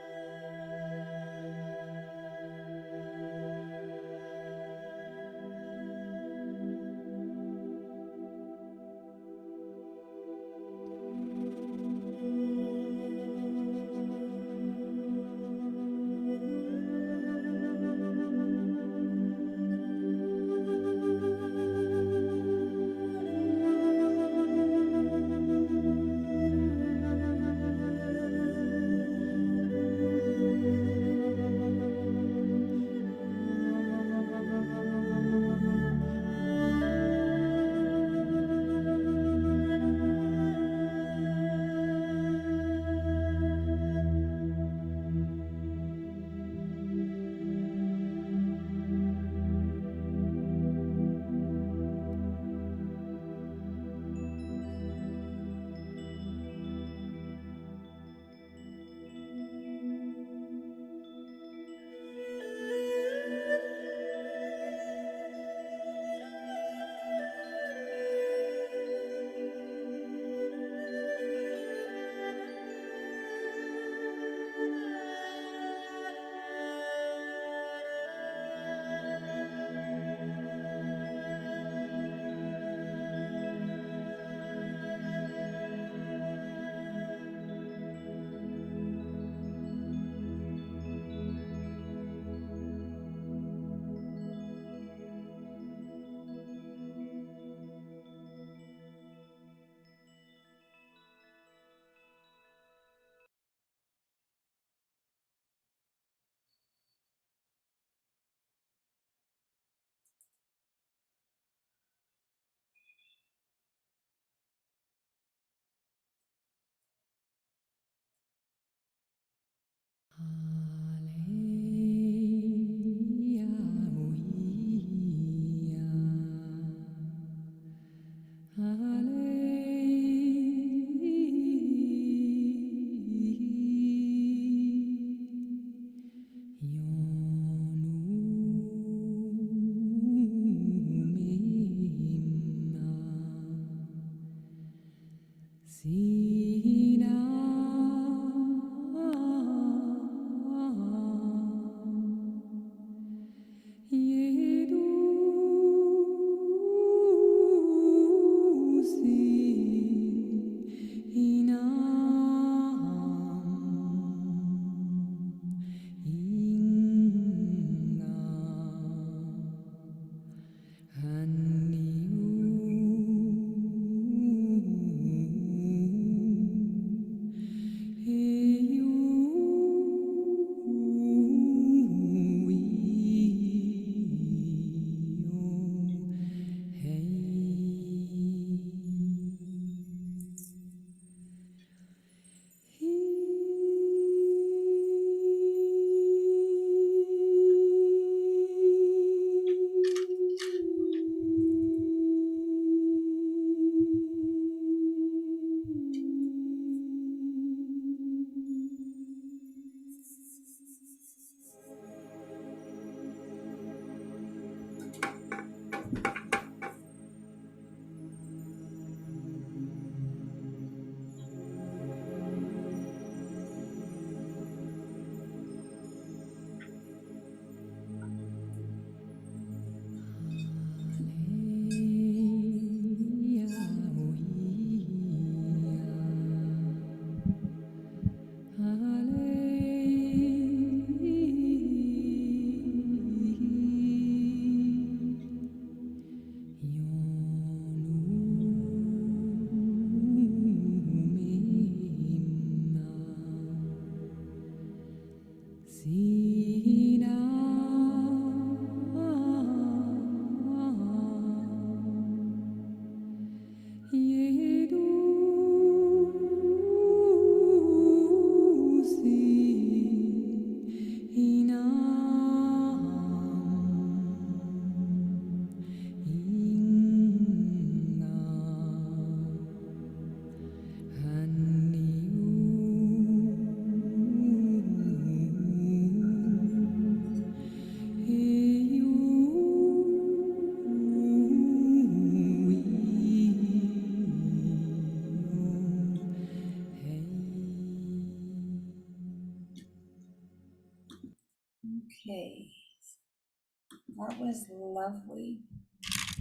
was lovely.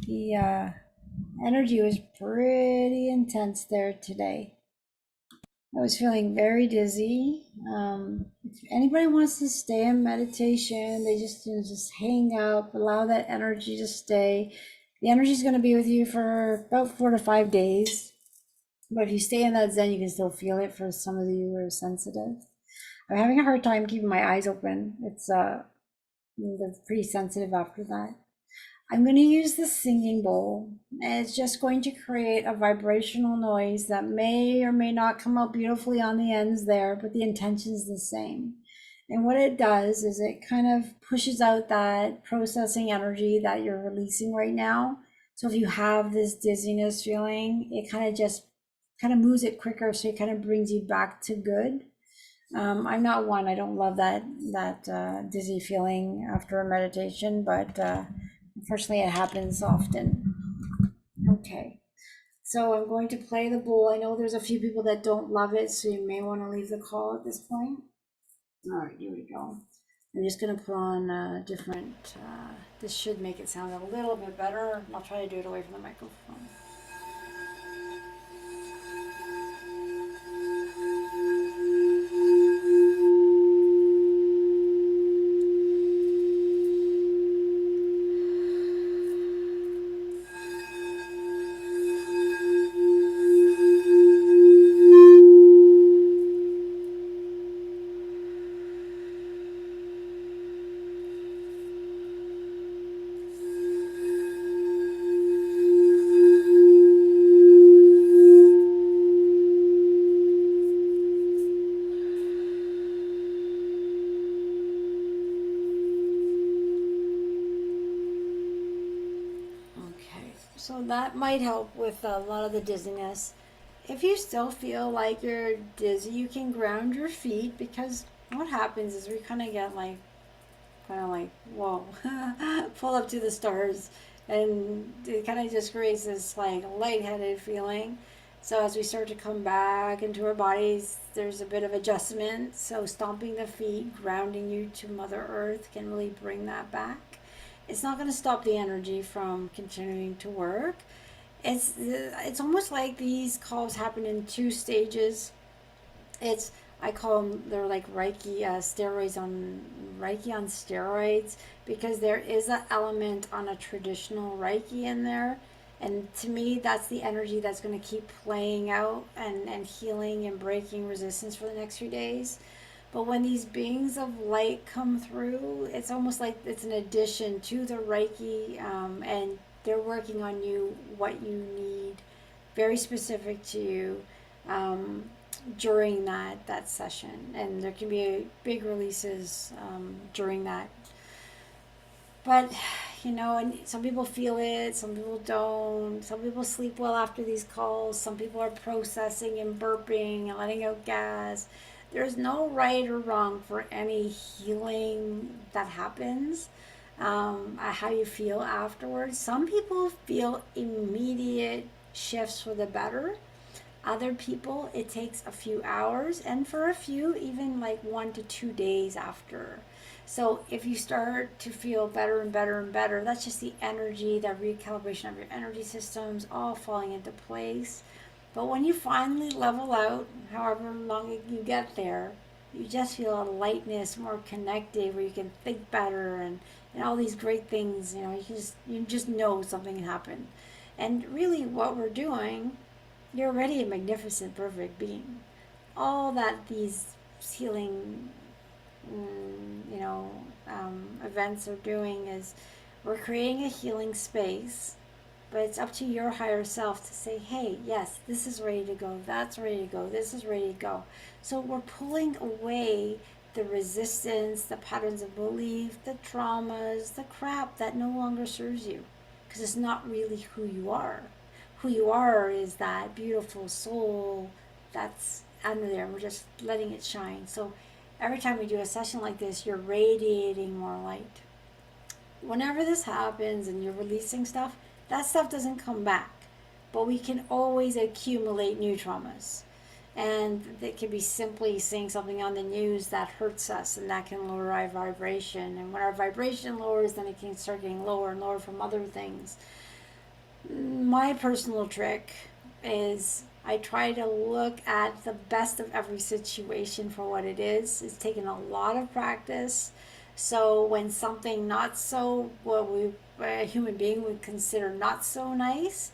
The energy was pretty intense there today. I was feeling very dizzy. If anybody wants to stay in meditation, they just hang out, allow that energy to stay. The energy is going to be with you for about 4 to 5 days. But if you stay in that zen, you can still feel it. For some of you who are sensitive, I'm having a hard time keeping my eyes open. They're pretty sensitive after that. I'm going to use the singing bowl, and it's just going to create a vibrational noise that may or may not come out beautifully on the ends there, but the intention is the same. And what it does is it kind of pushes out that processing energy that you're releasing right now. So if you have this dizziness feeling, it kind of moves it quicker, so it kind of brings you back to good. I'm not one. I don't love that dizzy feeling after a meditation, but unfortunately, it happens often. Okay, so I'm going to play the bowl. I know there's a few people that don't love it, so you may want to leave the call at this point. All right, here we go. I'm just going to put on a different. This should make it sound a little bit better. I'll try to do it away from the microphone. So that might help with a lot of the dizziness. If you still feel like you're dizzy, you can ground your feet, because what happens is we kind of get like, whoa, pull up to the stars, and it kind of just creates this like lightheaded feeling. So as we start to come back into our bodies, there's a bit of adjustment. So stomping the feet, grounding you to Mother Earth can really bring that back. It's not going to stop the energy from continuing to work. It's almost like these calls happen in two stages. It's I call them, they're like Reiki on steroids, because there is an element on a traditional Reiki in there, and to me that's the energy that's going to keep playing out and healing and breaking resistance for the next few days. But when these beings of light come through, it's almost like it's an addition to the Reiki, and they're working on you what you need, very specific to you, during that session. And there can be big releases during that. But, and some people feel it, some people don't. Some people sleep well after these calls. Some people are processing and burping and letting out gas. There's no right or wrong for any healing that happens, how you feel afterwards. Some people feel immediate shifts for the better. Other people, it takes a few hours, and for a few, even like 1 to 2 days after. So if you start to feel better and better and better, that's just the energy, that recalibration of your energy systems all falling into place. But when you finally level out, however long you get there, you just feel a lightness, more connected, where you can think better, and all these great things. You just know something happened. And really, what we're doing, you're already a magnificent, perfect being. All that these healing, events are doing is we're creating a healing space. But it's up to your higher self to say, hey, yes, this is ready to go, that's ready to go, this is ready to go. So we're pulling away the resistance, the patterns of belief, the traumas, the crap that no longer serves you, because it's not really who you are. Who you are is that beautiful soul that's under there. We're just letting it shine. So every time we do a session like this, you're radiating more light. Whenever this happens and you're releasing stuff, that stuff doesn't come back. But we can always accumulate new traumas. And it could be simply seeing something on the news that hurts us, and that can lower our vibration. And when our vibration lowers, then it can start getting lower and lower from other things. My personal trick is I try to look at the best of every situation for what it is. It's taken a lot of practice. So when something not so, what a human being would consider not so nice,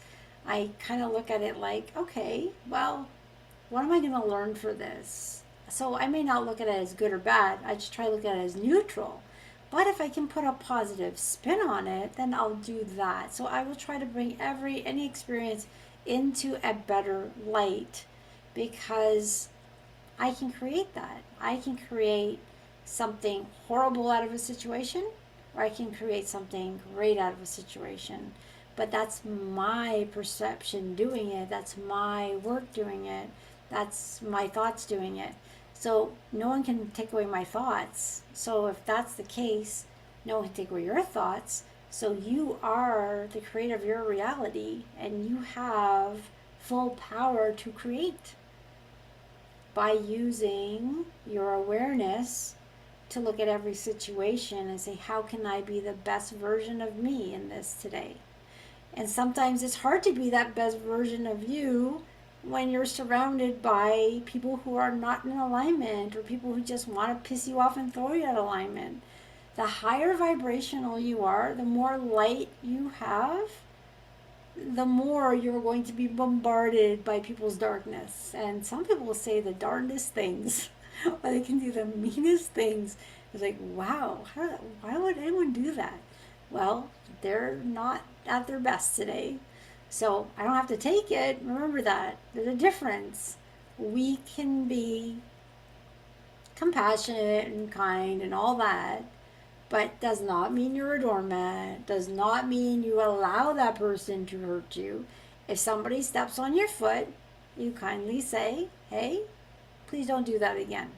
I kind of look at it like, okay, well, what am I going to learn for this? So I may not look at it as good or bad. I just try to look at it as neutral. But if I can put a positive spin on it, then I'll do that. So I will try to bring any experience into a better light, because I can create that. I can create something horrible out of a situation, or I can create something great out of a situation. But that's my perception doing it. That's my work doing it. That's my thoughts doing it. So no one can take away my thoughts. So if that's the case, no one can take away your thoughts. So you are the creator of your reality, and you have full power to create by using your awareness to look at every situation and say, how can I be the best version of me in this today? And sometimes it's hard to be that best version of you when you're surrounded by people who are not in alignment, or people who just want to piss you off and throw you out of alignment. The higher vibrational you are, the more light you have, the more you're going to be bombarded by people's darkness. And some people will say the darndest things, or they can do the meanest things. It's like, wow, why would anyone do that? Well, they're not at their best today. So I don't have to take it. Remember that. There's a difference. We can be compassionate and kind and all that, but does not mean you're a doormat. Does not mean you allow that person to hurt you. If somebody steps on your foot, you kindly say, hey, please don't do that again.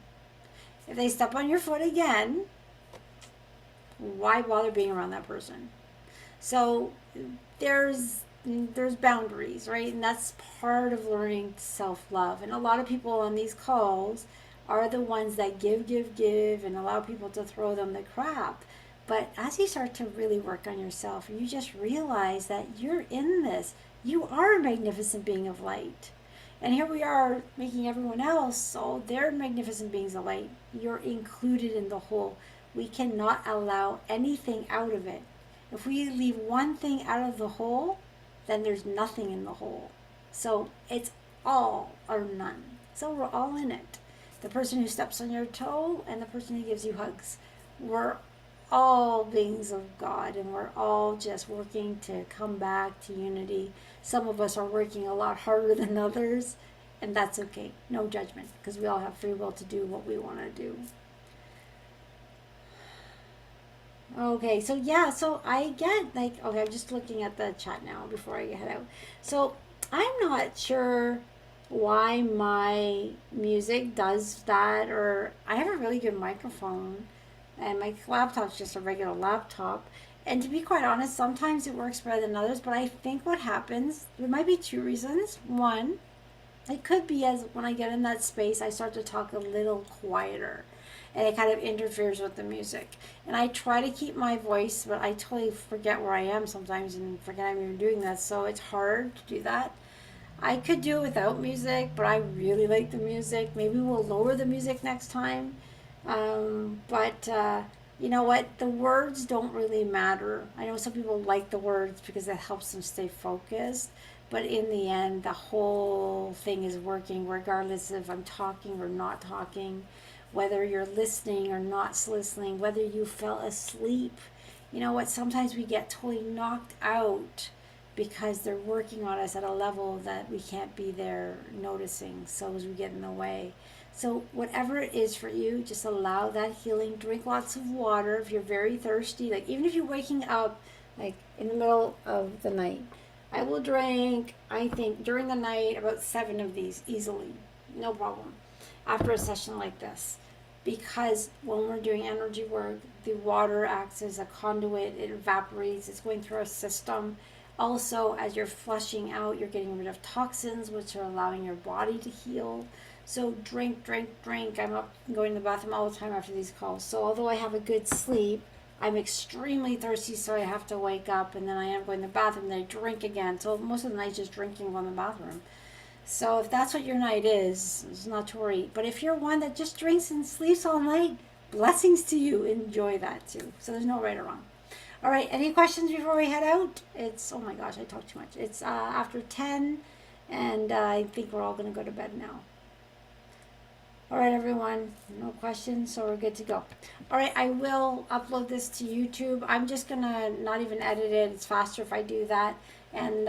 If they step on your foot again, why bother being around that person? So there's boundaries, right? And that's part of learning self-love. And a lot of people on these calls are the ones that give and allow people to throw them the crap. But as you start to really work on yourself, you just realize that you're in this. You are a magnificent being of light. And here we are making everyone else, oh, they're magnificent beings of light. You're included in the whole. We cannot allow anything out of it. If we leave one thing out of the whole, then there's nothing in the whole. So it's all or none. So we're all in it. The person who steps on your toe and the person who gives you hugs. We're all beings of God, and we're all just working to come back to unity. Some of us are working a lot harder than others, and that's okay. No judgment, because we all have free will to do what we want to do. Okay, so yeah, so I get like, okay, I'm just looking at the chat now before I head out. So I'm not sure why my music does that, or I have a really good microphone, and my laptop's just a regular laptop. And to be quite honest, sometimes it works better than others, but I think what happens, there might be two reasons. One, it could be as when I get in that space, I start to talk a little quieter, and it kind of interferes with the music. And I try to keep my voice, but I totally forget where I am sometimes and forget I'm even doing that, so it's hard to do that. I could do it without music, but I really like the music. Maybe we'll lower the music next time. But you know what? The words don't really matter. I know some people like the words because it helps them stay focused. But in the end, the whole thing is working regardless if I'm talking or not talking, whether you're listening or not listening, whether you fell asleep. You know what? Sometimes we get totally knocked out because they're working on us at a level that we can't be there noticing, so as we get in the way. So whatever it is for you, just allow that healing. Drink lots of water if you're very thirsty. Like even if you're waking up like in the middle of the night, I will drink, I think during the night, about 7 of these easily, no problem, after a session like this. Because when we're doing energy work, the water acts as a conduit, it evaporates, it's going through our system. Also, as you're flushing out, you're getting rid of toxins, which are allowing your body to heal. So drink, drink, drink. I'm up going to the bathroom all the time after these calls. So although I have a good sleep, I'm extremely thirsty, so I have to wake up, and then I am going to the bathroom, then I drink again. So most of the night just drinking on the bathroom. So if that's what your night is, it's not to worry. But if you're one that just drinks and sleeps all night, blessings to you. Enjoy that too. So there's no right or wrong. All right, any questions before we head out? It's, oh my gosh, I talk too much. It's after 10, and I think we're all going to go to bed now. All right, everyone, no questions, so we're good to go. All right, I will upload this to YouTube. I'm just going to not even edit it. It's faster if I do that. And,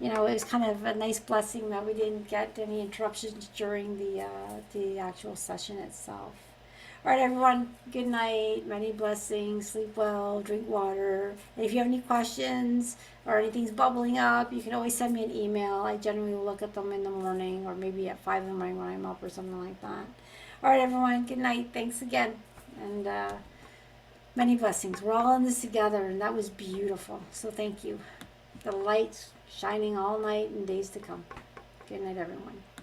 you know, it was kind of a nice blessing that we didn't get any interruptions during the actual session itself. All right, everyone, good night. Many blessings. Sleep well. Drink water. And if you have any questions or anything's bubbling up, you can always send me an email. I generally will look at them in the morning or maybe at 5 in the morning when I'm up or something like that. All right, everyone, good night. Thanks again. And many blessings. We're all in this together, and that was beautiful. So thank you. The light shining all night and days to come. Good night, everyone.